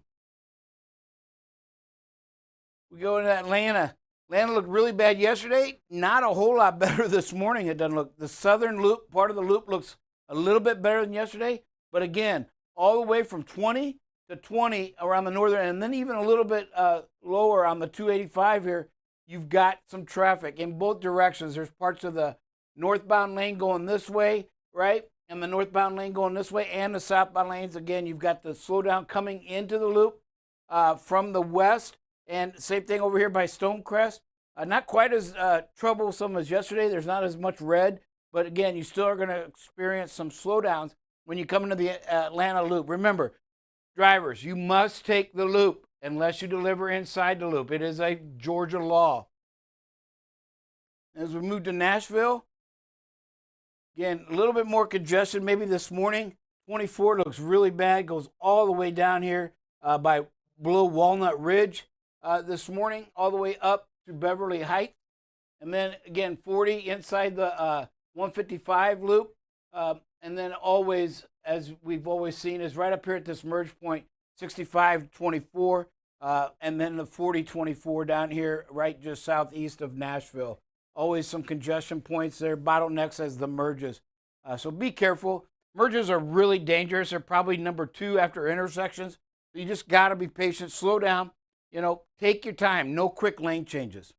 Speaker 7: We go into Atlanta. Atlanta looked really bad yesterday. Not a whole lot better this morning. It doesn't look. The southern loop, part of the loop, looks a little bit better than yesterday. But again, all the way from 20 to 20 around the northern, and then even a little bit lower on the 285 here, you've got some traffic in both directions. There's parts of the northbound lane going this way, right? And the northbound lane going this way, and the southbound lanes. Again, you've got the slowdown coming into the loop from the west. And same thing over here by Stonecrest. Not quite as troublesome as yesterday. There's not as much red. But again, you still are going to experience some slowdowns when you come into the Atlanta loop. Remember, drivers, you must take the loop unless you deliver inside the loop. It is a Georgia law. As we move to Nashville, again, a little bit more congestion maybe this morning. 24 looks really bad, goes all the way down here by below Walnut Ridge this morning, all the way up to Beverly Heights. And then again, 40 inside the 155 loop. And then always, as we've always seen, is right up here at this merge point, 65-24. And then the 40-24 down here, right just southeast of Nashville. Always some congestion points there, bottlenecks as the merges. So be careful. Merges are really dangerous. They're probably number 2 after intersections. So you just got to be patient, slow down, take your time, no quick lane changes.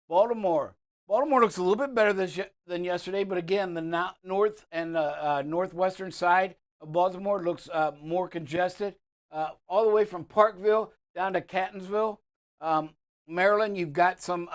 Speaker 7: Baltimore looks a little bit better than yesterday, but again, the north and northwestern side of Baltimore looks more congested. All the way from Parkville down to Catonsville. Maryland, you've got some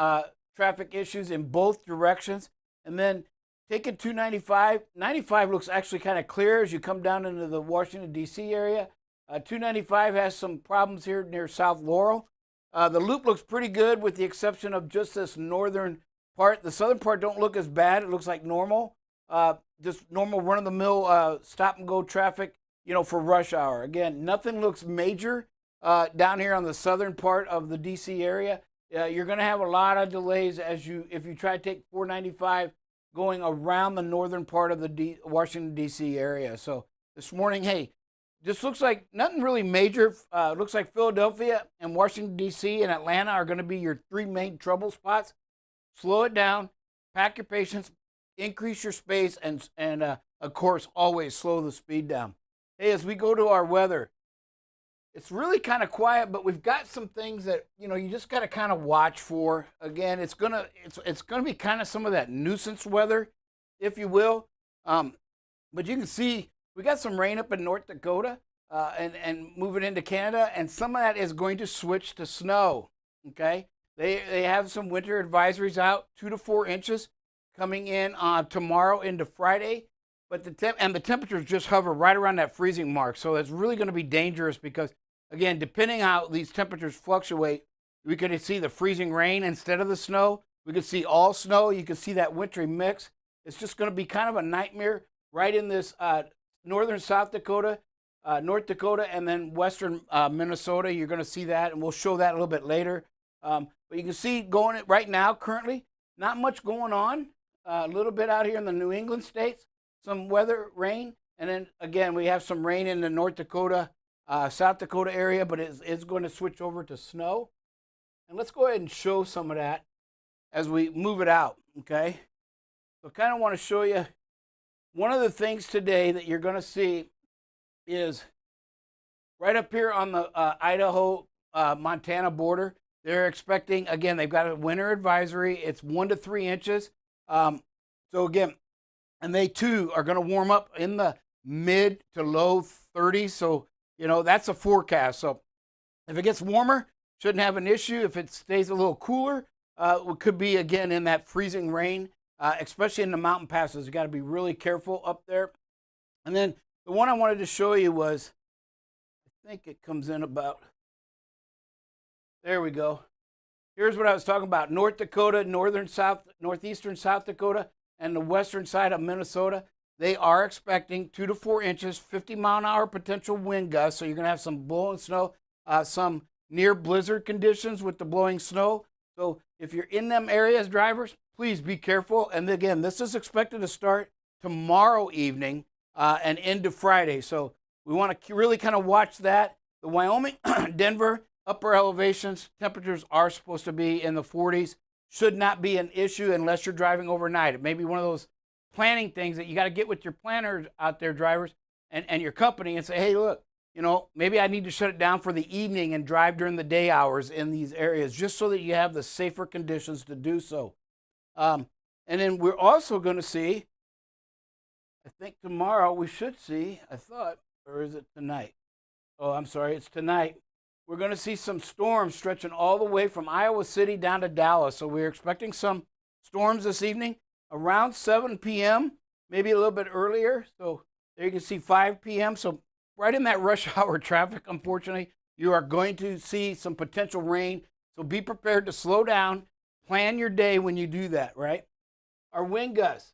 Speaker 7: traffic issues in both directions. And then taking 295. 95 looks actually kind of clear as you come down into the Washington, D.C. area. 295 has some problems here near South Laurel. The loop looks pretty good with the exception of just this northern part. The southern part don't look as bad. It looks like normal. Just normal run-of-the-mill stop-and-go traffic, for rush hour. Again, nothing looks major down here on the southern part of the D.C. area. You're going to have a lot of delays if you try to take 495 going around the northern part of the Washington, D.C. area. So this morning, hey, just looks like nothing really major. Looks like Philadelphia and Washington, D.C. and Atlanta are going to be your 3 main trouble spots. Slow it down, pack your patience, increase your space, and of course, always slow the speed down. Hey, as we go to our weather, it's really kind of quiet, but we've got some things that you just got to kind of watch for. Again, it's gonna be kind of some of that nuisance weather, if you will. But you can see we got some rain up in North Dakota and moving into Canada, and some of that is going to switch to snow. Okay, they have some winter advisories out, 2 to 4 inches coming in tomorrow into Friday. But the temperatures just hover right around that freezing mark. So it's really going to be dangerous because, again, depending how these temperatures fluctuate, we could see the freezing rain instead of the snow. We could see all snow. You could see that wintry mix. It's just going to be kind of a nightmare right in this northern South Dakota, North Dakota, and then western Minnesota. You're going to see that, and we'll show that a little bit later. But you can see going right now, currently, not much going on. A little bit out here in the New England states. Some weather, rain, and then again we have some rain in the North Dakota, South Dakota area, but it's going to switch over to snow. And let's go ahead and show some of that as we move it out, okay? So I kind of want to show you one of the things today that you're going to see is right up here on the Idaho-Montana border. They're expecting, again, they've got a winter advisory. It's 1 to 3 inches. So again, and they too are going to warm up in the mid to low 30s. So, that's a forecast. So if it gets warmer, shouldn't have an issue. If it stays a little cooler, it could be, again, in that freezing rain, especially in the mountain passes. You got to be really careful up there. And then the one I wanted to show you was, I think it comes in about, there we go. here's what I was talking about. North Dakota, northeastern South Dakota, and the western side of Minnesota, they are expecting 2 to 4 inches, 50-mile-an-hour potential wind gusts. So you're going to have some blowing snow, some near blizzard conditions with the blowing snow. So if you're in them areas, drivers, please be careful. And again, this is expected to start tomorrow evening and into Friday. So we want to really kind of watch that. The Wyoming, Denver, upper elevations, temperatures are supposed to be in the 40s. Should not be an issue unless you're driving overnight. It may be one of those planning things that you got to get with your planners out there, drivers, and your company and say, hey, look, you know, maybe I need to shut it down for the evening and drive during the day hours in these areas just so that you have the safer conditions to do so. And then we're also going to see, I think tomorrow we should see, I thought, or is it tonight? Oh, I'm sorry, it's tonight. We're going to see some storms stretching all the way from Iowa City down to Dallas. So we're expecting some storms this evening around 7 p.m., maybe a little bit earlier. So there you can see 5 p.m. So right in that rush hour traffic, unfortunately, you are going to see some potential rain. So be prepared to slow down. Plan your day when you do that, right? Our wind gusts.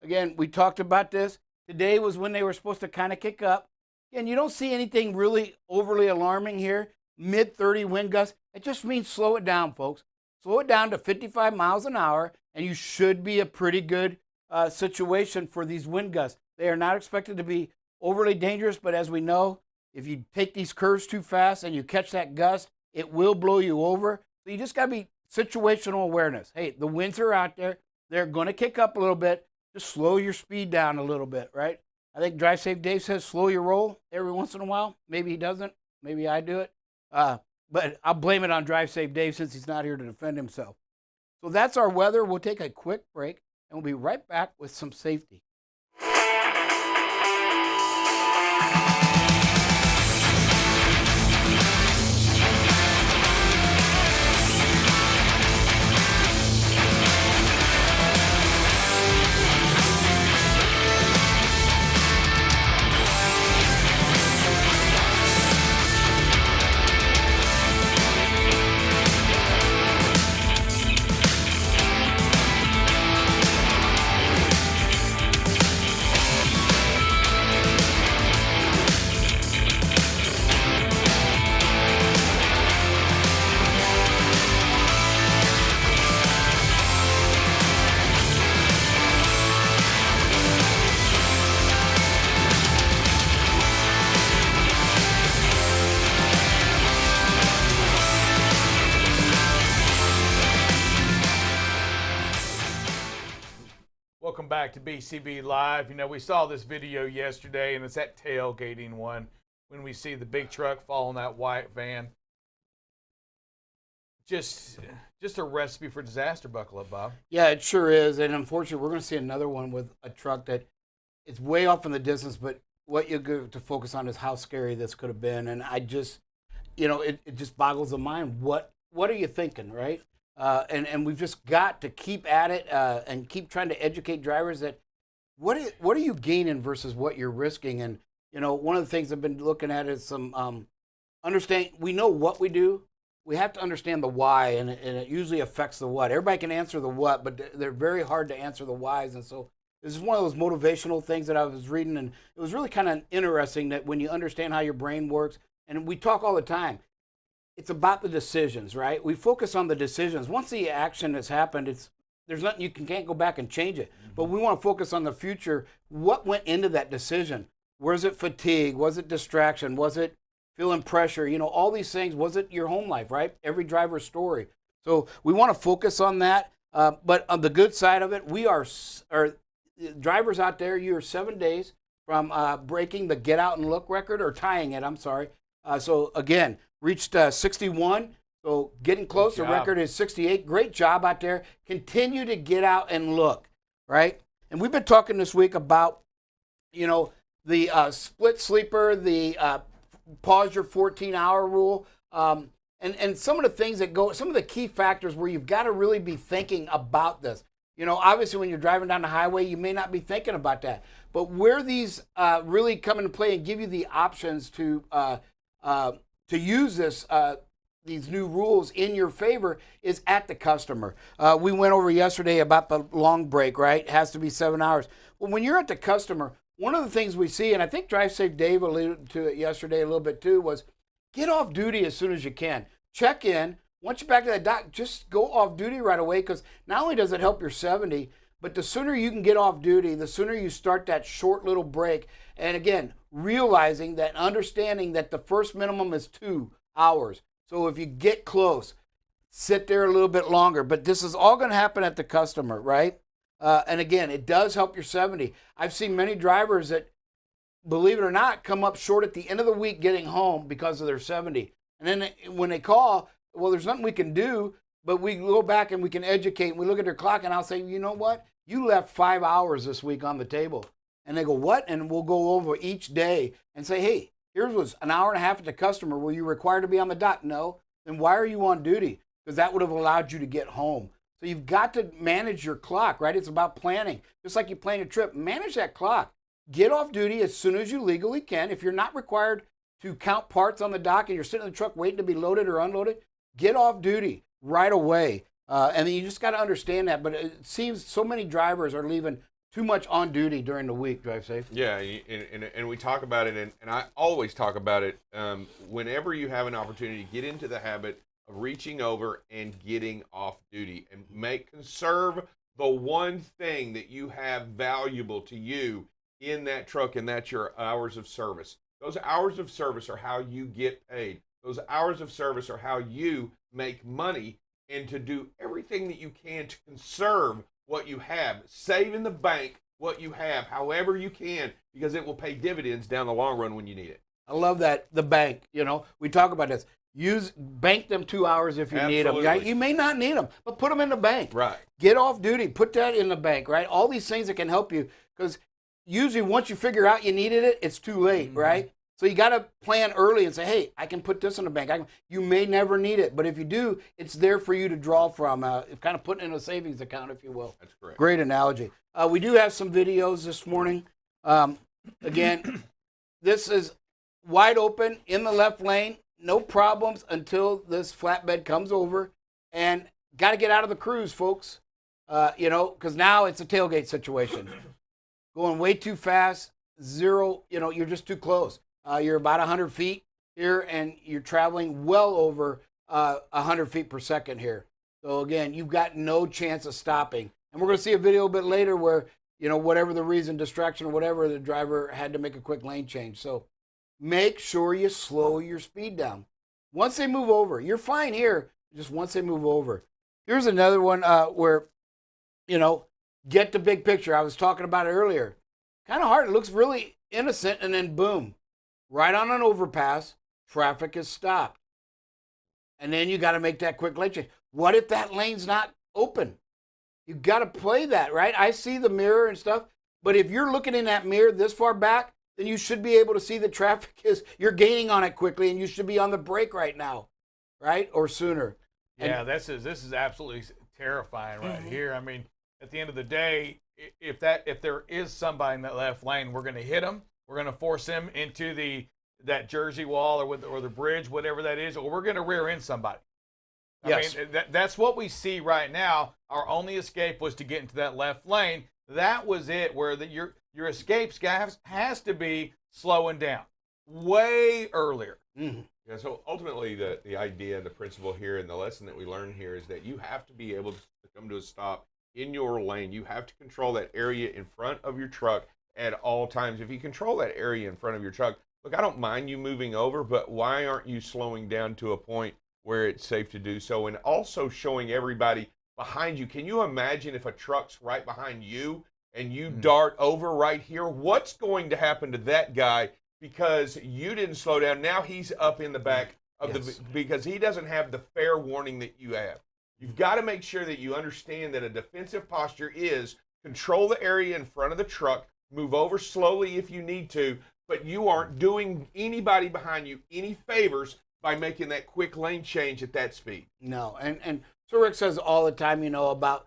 Speaker 7: Again, we talked about this. Today was when they were supposed to kind of kick up. And you don't see anything really overly alarming here. Mid-30 wind gusts. It just means slow it down, folks. Slow it down to 55 miles an hour, and you should be a pretty good situation for these wind gusts. They are not expected to be overly dangerous, but as we know, if you take these curves too fast and you catch that gust, it will blow you over. So you just got to be situational awareness. Hey, the winds are out there. They're going to kick up a little bit. Just slow your speed down a little bit, right? I think Drive Safe Dave says slow your roll every once in a while. Maybe he doesn't. Maybe I do it. But I'll blame it on Drive Safe Dave since he's not here to defend himself. So that's our weather. We'll take a quick break, and we'll be right back with some safety.
Speaker 1: Welcome back to BCB Live. You know, we saw this video yesterday, and it's that tailgating one when we see the big truck following that white van. Just a recipe for disaster, buckle up, Bob.
Speaker 7: Yeah, it sure is. And unfortunately, we're going to see another one with a truck that it's way off in the distance, but what you get to focus on is how scary this could have been. And I just, you know, it just boggles the mind. What are you thinking, right? And we've just got to keep at it and keep trying to educate drivers that what are you gaining versus what you're risking. And, you know, one of the things I've been looking at is some understand. We know what we do. We have to understand the why, and it usually affects the what. Everybody can answer the what, but they're very hard to answer the whys. And so this is one of those motivational things that I was reading, and it was really kind of interesting that when you understand how your brain works, and we talk all the time, it's about the decisions, right? We focus on the decisions. Once the action has happened, there's nothing you can't go back and change it. Mm-hmm. But we want to focus on the future. What went into that decision? Was it fatigue? Was it distraction? Was it feeling pressure? You know, all these things. Was it your home life, right? Every driver's story. So we want to focus on that. But on the good side of it, drivers out there, you are 7 days from breaking the get out and look record, or tying it, I'm sorry. So again, reached 61, so getting close. The record is 68. Great job out there. Continue to get out and look, right? And we've been talking this week about, you know, the split sleeper, the pause your 14-hour rule, and some of the things that go, some of the key factors where you've got to really be thinking about this. You know, obviously when you're driving down the highway, you may not be thinking about that. But where these really come into play and give you the options to use this these new rules in your favor is at the customer. We went over yesterday about the long break, right? It has to be 7 hours. Well, when you're at the customer, one of the things we see, and I think Drive Safe Dave alluded to it yesterday a little bit too, was get off duty as soon as you can. Check in. Once you're back to that dock, just go off duty right away, because not only does it help your 70, but the sooner you can get off duty, the sooner you start that short little break. And again, realizing that, understanding that the first minimum is 2 hours. So if you get close, sit there a little bit longer. But this is all going to happen at the customer, right? And again, it does help your 70. I've seen many drivers that, believe it or not, come up short at the end of the week getting home because of their 70. And then when they call, well, there's nothing we can do, but we go back and we can educate. And we look at their clock, and I'll say, you know what? You left 5 hours this week on the table. And they go, what? And we'll go over each day and say, hey, here's was an hour and a half at the customer. Were you required to be on the dock? No. Then why are you on duty? Because that would have allowed you to get home. So you've got to manage your clock, right? It's about planning. Just like you plan a trip, manage that clock. Get off duty as soon as you legally can. If you're not required to count parts on the dock and you're sitting in the truck waiting to be loaded or unloaded, get off duty right away. And then you just got to understand that. But it seems so many drivers are leaving too much on duty during the week. Drive safe.
Speaker 2: Yeah, and we talk about it, and I always talk about it. Whenever you have an opportunity, get into the habit of reaching over and getting off duty, and conserve the one thing that you have valuable to you in that truck, and that's your hours of service. Those hours of service are how you get paid. Those hours of service are how you make money, and to do everything that you can to conserve what you have, save in the bank what you have, however you can, because it will pay dividends down the long run when you need it.
Speaker 7: I love that, the bank. You know, we talk about this. Bank them 2 hours if you need them. Right? You may not need them, but put them in the bank.
Speaker 2: Right.
Speaker 7: Get off duty. Put that in the bank, right? All these things that can help you, because usually once you figure out you needed it, it's too late, right? So you got to plan early and say, hey, I can put this in the bank. You may never need it, but if you do, it's there for you to draw from. Kind of putting in a savings account, if you will.
Speaker 2: That's correct.
Speaker 7: Great analogy. We do have some videos this morning. Again, this is wide open in the left lane. No problems until this flatbed comes over. And got to get out of the cruise, folks. Because now it's a tailgate situation. Going way too fast. Zero, you're just too close. You're about 100 feet here, and you're traveling well over 100 feet per second here. So, again, you've got no chance of stopping. And we're going to see a video a bit later where, whatever the reason, distraction or whatever, the driver had to make a quick lane change. So make sure you slow your speed down. Once they move over, you're fine here, just once they move over. Here's another one where, get the big picture. I was talking about it earlier. Kind of hard. It looks really innocent, and then boom. Right on an overpass, traffic is stopped. And then you got to make that quick lane change. What if that lane's not open? You got to play that, right? I see the mirror and stuff, but if you're looking in that mirror this far back, then you should be able to see the traffic you're gaining on it quickly, and you should be on the brake right now, right? Or sooner.
Speaker 1: Yeah, this is absolutely terrifying right here. I mean, at the end of the day, if there is somebody in that left lane, we're going to hit them. We're going to force them into that Jersey wall or the bridge, whatever that is, or we're going to rear end somebody.
Speaker 7: Yes.
Speaker 1: I mean, that's what we see right now. Our only escape was to get into that left lane. That was it, where your escape has to be slowing down way earlier.
Speaker 7: Mm-hmm.
Speaker 2: Yeah, so ultimately the idea and the principle here and the lesson that we learn here is that you have to be able to come to a stop in your lane. You have to control that area in front of your truck at all times. If you control that area in front of your truck, look, I don't mind you moving over, but why aren't you slowing down to a point where it's safe to do so? And also showing everybody behind you. Can you imagine if a truck's right behind you and you dart over right here? What's going to happen to that guy because you didn't slow down? Now he's up in the back of because he doesn't have the fair warning that you have. You've got to make sure that you understand that a defensive posture is control the area in front of the truck, move over slowly if you need to, but you aren't doing anybody behind you any favors by making that quick lane change at that speed.
Speaker 7: No, and so Rick says all the time, about,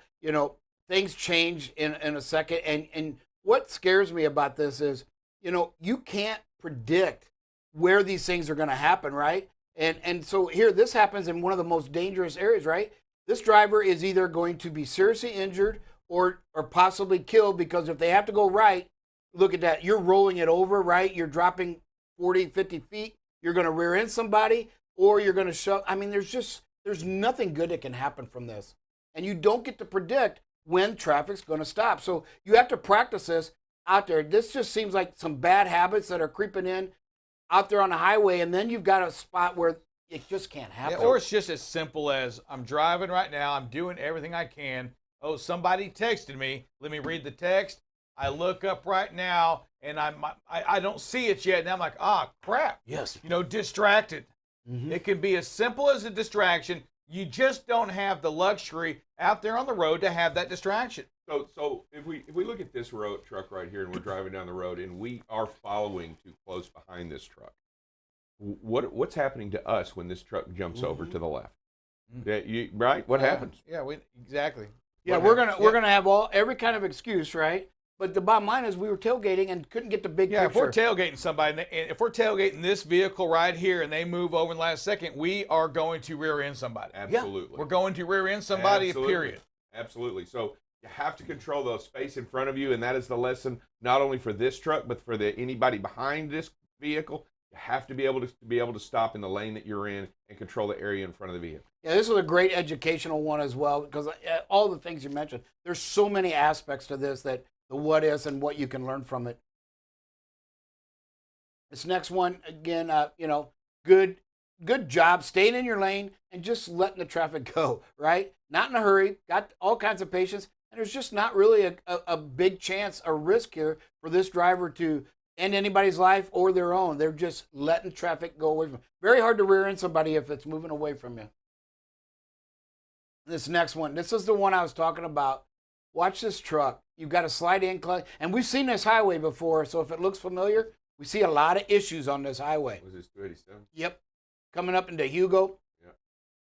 Speaker 7: things change in a second. And what scares me about this is, you can't predict where these things are going to happen, right? And so here, this happens in one of the most dangerous areas, right? This driver is either going to be seriously injured or possibly killed, because if they have to go right, look at that. You're rolling it over, right? You're dropping 40, 50 feet. You're going to rear end somebody, or you're going to shove. I mean, there's nothing good that can happen from this. And you don't get to predict when traffic's going to stop. So you have to practice this out there. This just seems like some bad habits that are creeping in out there on the highway, and then you've got a spot where it just can't happen.
Speaker 1: Yeah, or it's just as simple as, I'm driving right now, I'm doing everything I can. Oh, somebody texted me. Let me read the text. I look up right now, and I don't see it yet, and I'm like, crap.
Speaker 7: Yes.
Speaker 1: Distracted.
Speaker 7: Mm-hmm.
Speaker 1: It can be as simple as a distraction. You just don't have the luxury out there on the road to have that distraction.
Speaker 2: So if we look at this truck right here, and we're driving down the road, and we are following too close behind this truck, what's happening to us when this truck jumps over to the left? Right? What happens?
Speaker 1: Yeah, exactly.
Speaker 7: Yeah, we're gonna have every kind of excuse, right? But the bottom line is we were tailgating and couldn't get the big picture.
Speaker 1: If we're tailgating somebody, and if we're tailgating this vehicle right here and they move over in the last second, we are going to rear end somebody.
Speaker 2: Absolutely.
Speaker 1: Yeah. We're going to rear end somebody,
Speaker 2: Absolutely.
Speaker 1: period.
Speaker 2: Absolutely. So you have to control the space in front of you, and that is the lesson not only for this truck, but for anybody behind this vehicle. You have to be able to stop in the lane that you're in and control the area in front of the vehicle.
Speaker 7: Yeah, this was a great educational one as well, because all the things you mentioned, there's so many aspects to this, that the what is and what you can learn from it. This next one, again, good job staying in your lane and just letting the traffic go, right? Not in a hurry, got all kinds of patience, and there's just not really a big chance or risk here for this driver to end anybody's life or their own. They're just letting traffic go away from them. Very hard to rear end somebody if it's moving away from you. This next one, this is the one I was talking about. Watch this truck. You've got a slide incline, and we've seen this highway before, so if it looks familiar, we see a lot of issues on this highway.
Speaker 2: Was this 287?
Speaker 7: Yep. Coming up into Hugo.
Speaker 2: Yep.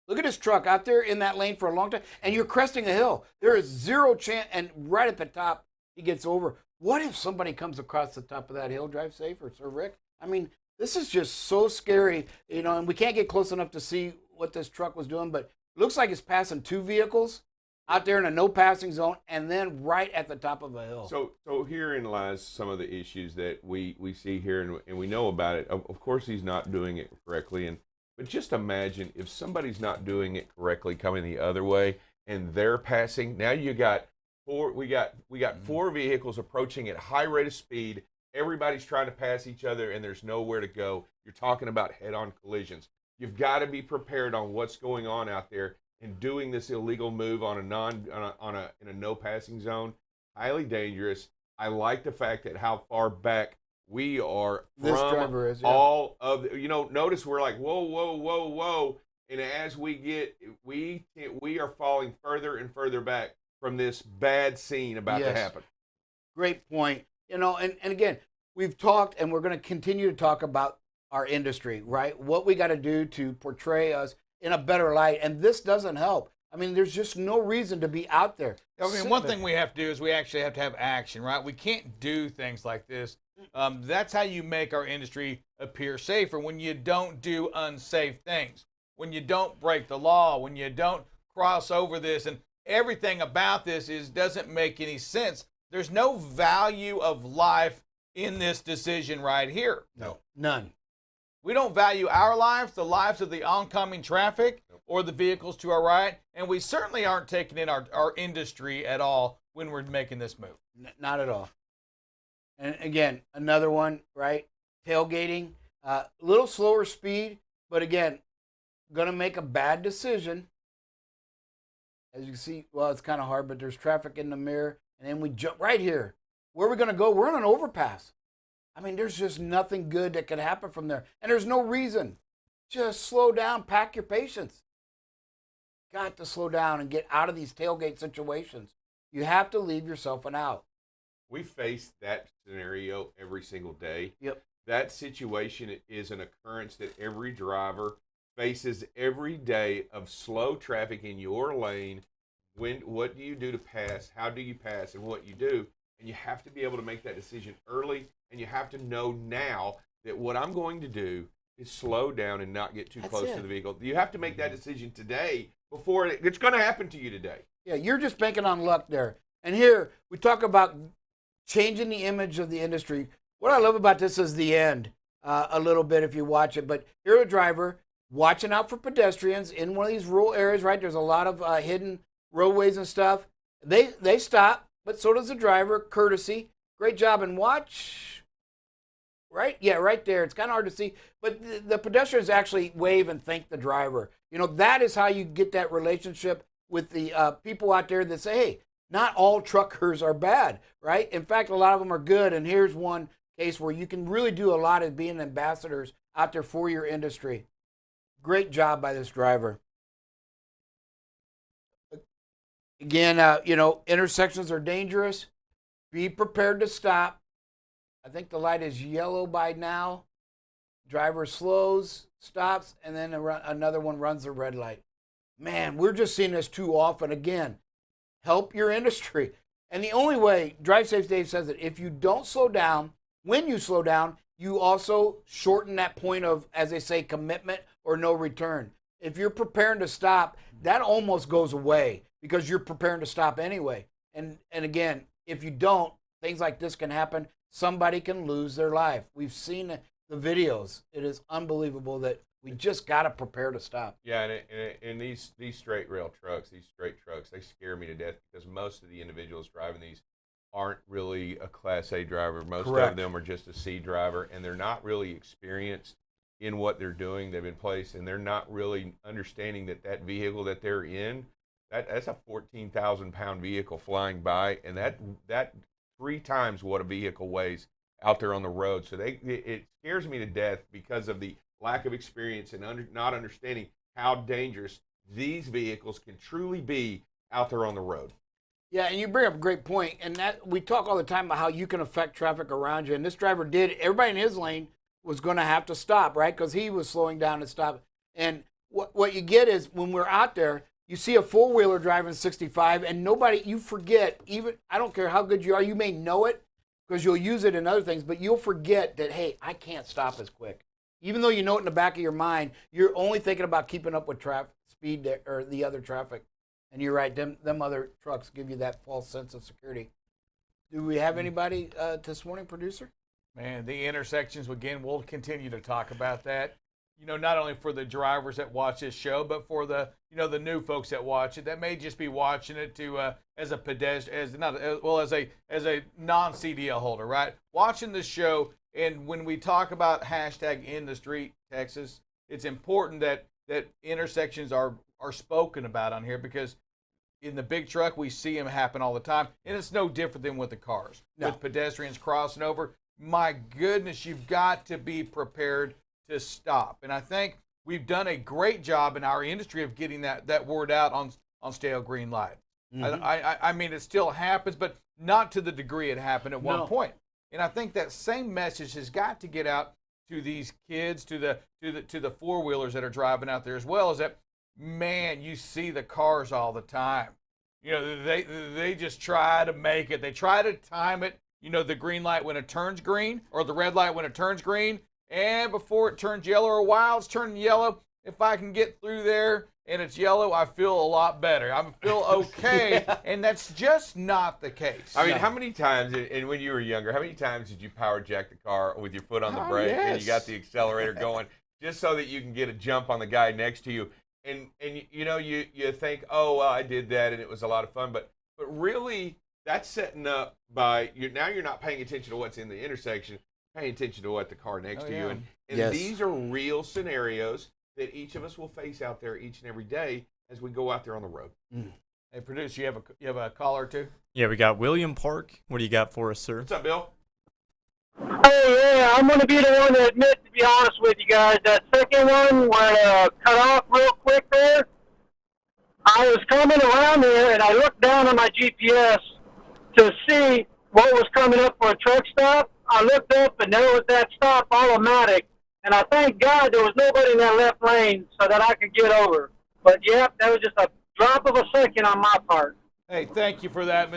Speaker 7: Look at this truck out there in that lane for a long time, and you're cresting a hill. There is zero chance, and right at the top, he gets over. What if somebody comes across the top of that hill? Drive safe, or Sir Rick? I mean, this is just so scary, and we can't get close enough to see what this truck was doing, but it looks like it's passing two vehicles out there in a no passing zone, and then right at the top of a hill.
Speaker 2: So herein lies some of the issues that we see here, and we know about it. Of course, he's not doing it correctly, but just imagine if somebody's not doing it correctly coming the other way, and they're passing. Now you got we got four vehicles approaching at high rate of speed. Everybody's trying to pass each other, and there's nowhere to go. You're talking about head-on collisions. You've got to be prepared on what's going on out there. And doing this illegal move on in a no passing zone, highly dangerous. I like the fact that how far back we are from
Speaker 7: this driver is, yeah.
Speaker 2: All of notice we're like whoa, and as we are falling further and further back from this bad scene about to happen.
Speaker 7: Great point. And again, we've talked, and we're going to continue to talk about our industry, right? What we got to do to portray us in a better light, and this doesn't help. I mean, there's just no reason to be out there.
Speaker 1: I mean, one thing we have to do is we actually have to have action, right? We can't do things like this. That's how you make our industry appear safer, when you don't do unsafe things, when you don't break the law, when you don't cross over this, and everything about this doesn't make any sense. There's no value of life in this decision right here.
Speaker 7: No, none.
Speaker 1: We don't value our lives, the lives of the oncoming traffic, or the vehicles to our right, and we certainly aren't taking in our industry at all when we're making this move.
Speaker 7: Not at all. And again, another one, right? Tailgating, a little slower speed, but again, going to make a bad decision. As you can see, well, it's kind of hard, but there's traffic in the mirror, and then we jump right here. Where are we going to go? We're on an overpass. I mean, there's just nothing good that could happen from there. And there's no reason. Just slow down, pack your patience. Got to slow down and get out of these tailgate situations. You have to leave yourself an out.
Speaker 2: We face that scenario every single day.
Speaker 7: Yep.
Speaker 2: That situation is an occurrence that every driver faces every day of slow traffic in your lane. What do you do to pass? How do you pass? And what you do? And you have to be able to make that decision early, and you have to know now that what I'm going to do is slow down and not get too
Speaker 7: That's
Speaker 2: close
Speaker 7: it.
Speaker 2: to the vehicle. You have to make that decision today before it's going to happen to you today.
Speaker 7: Yeah, you're just banking on luck there. And here we talk about changing the image of the industry. What I love about this is the end, a little bit if you watch it. But here a driver watching out for pedestrians in one of these rural areas, right? There's a lot of hidden roadways and stuff. They stop, but so does the driver. Courtesy. Great job. And watch. Right? Yeah, right there. It's kind of hard to see. But the pedestrians actually wave and thank the driver. You know, that is how you get that relationship with the people out there that say, hey, not all truckers are bad, right? In fact, a lot of them are good. And here's one case where you can really do a lot of being ambassadors out there for your industry. Great job by this driver. Again, you know, intersections are dangerous. Be prepared to stop. I think the light is yellow by now. Driver slows, stops, and then another one runs the red light. Man, we're just seeing this too often. Again, help your industry. And the only way, Drive Safe Dave says that if you don't slow down, when you slow down, you also shorten that point of, as they say, commitment or no return. If you're preparing to stop, that almost goes away because you're preparing to stop anyway. And again, if you don't, things like this can happen. Somebody can lose their life. We've seen the videos. It is unbelievable that we just got to prepare to stop.
Speaker 2: Yeah, and these straight rail trucks, they scare me to death because most of the individuals driving these aren't really a Class A driver. Most
Speaker 7: Correct.
Speaker 2: of them are just a C driver, and they're not really experienced in what they're doing. They've been placed, and they're not really understanding that vehicle that they're in, that's a 14,000-pound vehicle flying by, and that 3 times what a vehicle weighs out there on the road. So it scares me to death because of the lack of experience and not understanding how dangerous these vehicles can truly be out there on the road.
Speaker 7: Yeah, and you bring up a great point, and that we talk all the time about how you can affect traffic around you, and this driver did. Everybody in his lane was going to have to stop, right, because he was slowing down and stop. And what you get is when we're out there, you see a four-wheeler driving 65, and you forget, even, I don't care how good you are, you may know it because you'll use it in other things, but you'll forget that, hey, I can't stop as quick. Even though you know it in the back of your mind, you're only thinking about keeping up with traffic speed there, or the other traffic. And you're right, them other trucks give you that false sense of security. Do we have anybody this morning, producer?
Speaker 1: Man, the intersections, again, we'll continue to talk about that. You know, not only for the drivers that watch this show, but for the new folks that watch it, that may just be watching it to as a pedestrian, as a non-CDL holder, right? Watching the show, and when we talk about hashtag in the street Texas, it's important that intersections are spoken about on here, because in the big truck we see them happen all the time, and it's no different than with the cars.
Speaker 7: No.
Speaker 1: With pedestrians crossing over, my goodness, you've got to be prepared to stop. And I think we've done a great job in our industry of getting that word out on stale green light. Mm-hmm. I mean, it still happens, but not to the degree it happened at one point. And I think that same message has got to get out to these kids, to the four-wheelers that are driving out there as well, is that, man, you see the cars all the time. You know, they just try to make it. They try to time it, you know, the green light when it turns green, or the red light when it turns green. And before it turns yellow, or while it's turning yellow, if I can get through there and it's yellow, I feel a lot better. I feel okay. Yeah. And that's just not the case.
Speaker 2: I mean, how many times, and when you were younger, how many times did you power jack the car with your foot on the brake and you got the accelerator going just so that you can get a jump on the guy next to you? And you know, you think, oh, well, I did that and it was a lot of fun. But really, that's setting up by, now you're not paying attention to what's in the intersection. Paying attention to what the car next to you. And yes, these are real scenarios that each of us will face out there each and every day as we go out there on the road.
Speaker 1: Mm. Hey, producer, you have a caller or two?
Speaker 3: Yeah, we got William Park. What do you got for us, sir?
Speaker 2: What's up, Bill?
Speaker 8: Oh, yeah, I'm going to be the one to admit, to be honest with you guys, that second one where cut off real quick there, I was coming around there, and I looked down on my GPS to see what was coming up for a truck stop. I looked up, and there was that stop automatic, and I thank God there was nobody in that left lane so that I could get over. But, yep, that was just a drop of a second on my part.
Speaker 1: Hey, thank you for that,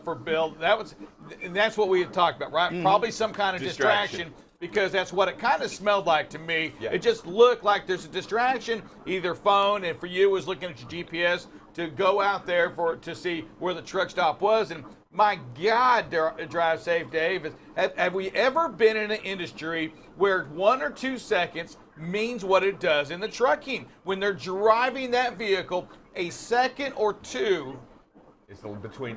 Speaker 1: for Bill. That's what we had talked about, right? Probably some kind of distraction because that's what it kind of smelled like to me.
Speaker 2: Yeah.
Speaker 1: It just looked like there's a distraction, either phone, and for you it was looking at your GPS to go out there to see where the truck stop was. And my God, drive safe, Dave. Have we ever been in an industry where 1 or 2 seconds means what it does in the trucking? When they're driving that vehicle, a second or two.
Speaker 2: It's the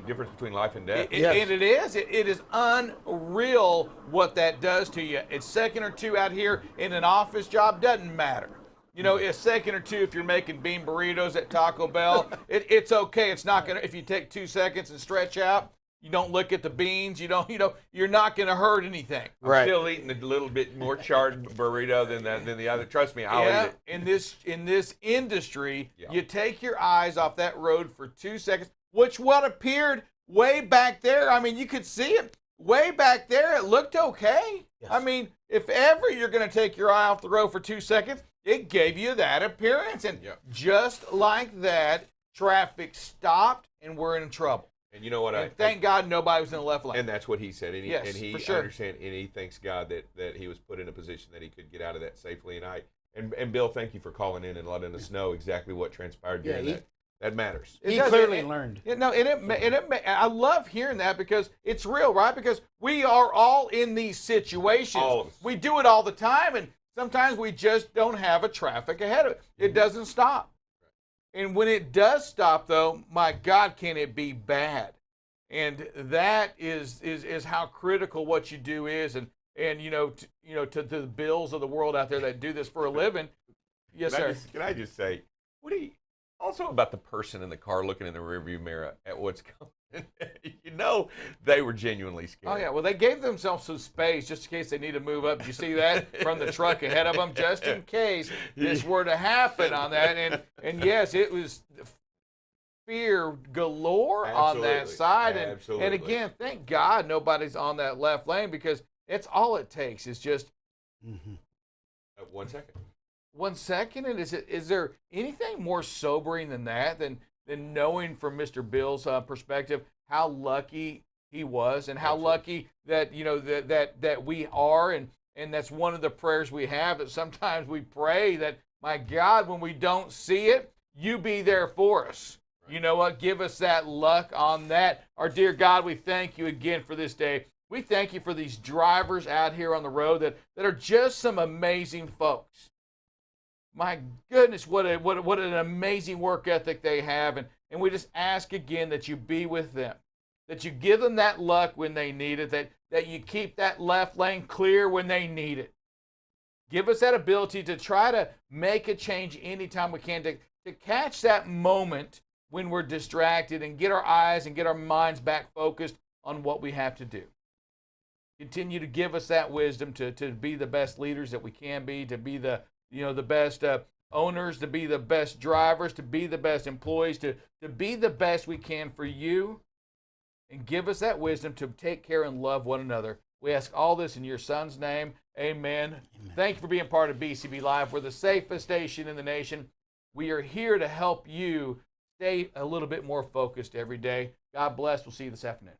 Speaker 2: difference between life and death.
Speaker 1: And it is unreal what that does to you. A second or two out here in an office job doesn't matter. You know, a second or two if you're making bean burritos at Taco Bell, it's okay. It's not gonna. If you take 2 seconds and stretch out, you don't look at the beans. You're not gonna hurt anything.
Speaker 2: I'm still eating a little bit more charred burrito than the other. Trust me, I'll eat it.
Speaker 1: In this industry, you take your eyes off that road for 2 seconds, which what appeared way back there. I mean, you could see it way back there. It looked okay. Yes. I mean, if ever you're going to take your eye off the road for 2 seconds, it gave you that appearance. And just like that, traffic stopped and we're in trouble.
Speaker 2: And you know what?
Speaker 1: Thank God nobody was in the left lane.
Speaker 2: And that's what he said. And he,
Speaker 1: yes,
Speaker 2: and he
Speaker 1: for sure.
Speaker 2: understands, and he thanks God that he was put in a position that he could get out of that safely. And Bill, thank you for calling in and letting us know exactly what transpired during that. That matters.
Speaker 7: He clearly learned.
Speaker 1: I love hearing that because it's real, right? Because we are all in these situations.
Speaker 2: All of us.
Speaker 1: We do it all the time, and sometimes we just don't have a traffic ahead of it. It doesn't stop. And when it does stop, though, my God, can it be bad? And that is how critical what you do is. And to the Bills of the world out there that do this for a living. Yes, sir.
Speaker 2: Can I just say, also about the person in the car looking in the rearview mirror at what's coming. They were genuinely scared.
Speaker 1: Oh, yeah. Well, they gave themselves some space just in case they need to move up. Did you see that from the truck ahead of them? Just in case this were to happen on that. And yes, it was fear galore on that side.
Speaker 2: Absolutely.
Speaker 1: And again, thank God nobody's on that left lane because it's all it takes is just
Speaker 2: 1 second.
Speaker 1: 1 second, and is there anything more sobering than that? Than knowing from Mr. Bill's perspective how lucky he was, and how lucky that that we are, and that's one of the prayers we have. That sometimes we pray that, my God, when we don't see it, you be there for us. Right. You know what? Give us that luck on that. Our dear God, we thank you again for this day. We thank you for these drivers out here on the road that are just some amazing folks. My goodness, what an amazing work ethic they have. And we just ask again that you be with them, that you give them that luck when they need it, that you keep that left lane clear when they need it. Give us that ability to try to make a change anytime we can, to catch that moment when we're distracted and get our eyes and get our minds back focused on what we have to do. Continue to give us that wisdom to be the best leaders that we can be, to be the best owners, to be the best drivers, to be the best employees, to be the best we can for you. And give us that wisdom to take care and love one another. We ask all this in your son's name. Amen. Thank you for being part of BCB Live. We're the safest station in the nation. We are here to help you stay a little bit more focused every day. God bless. We'll see you this afternoon.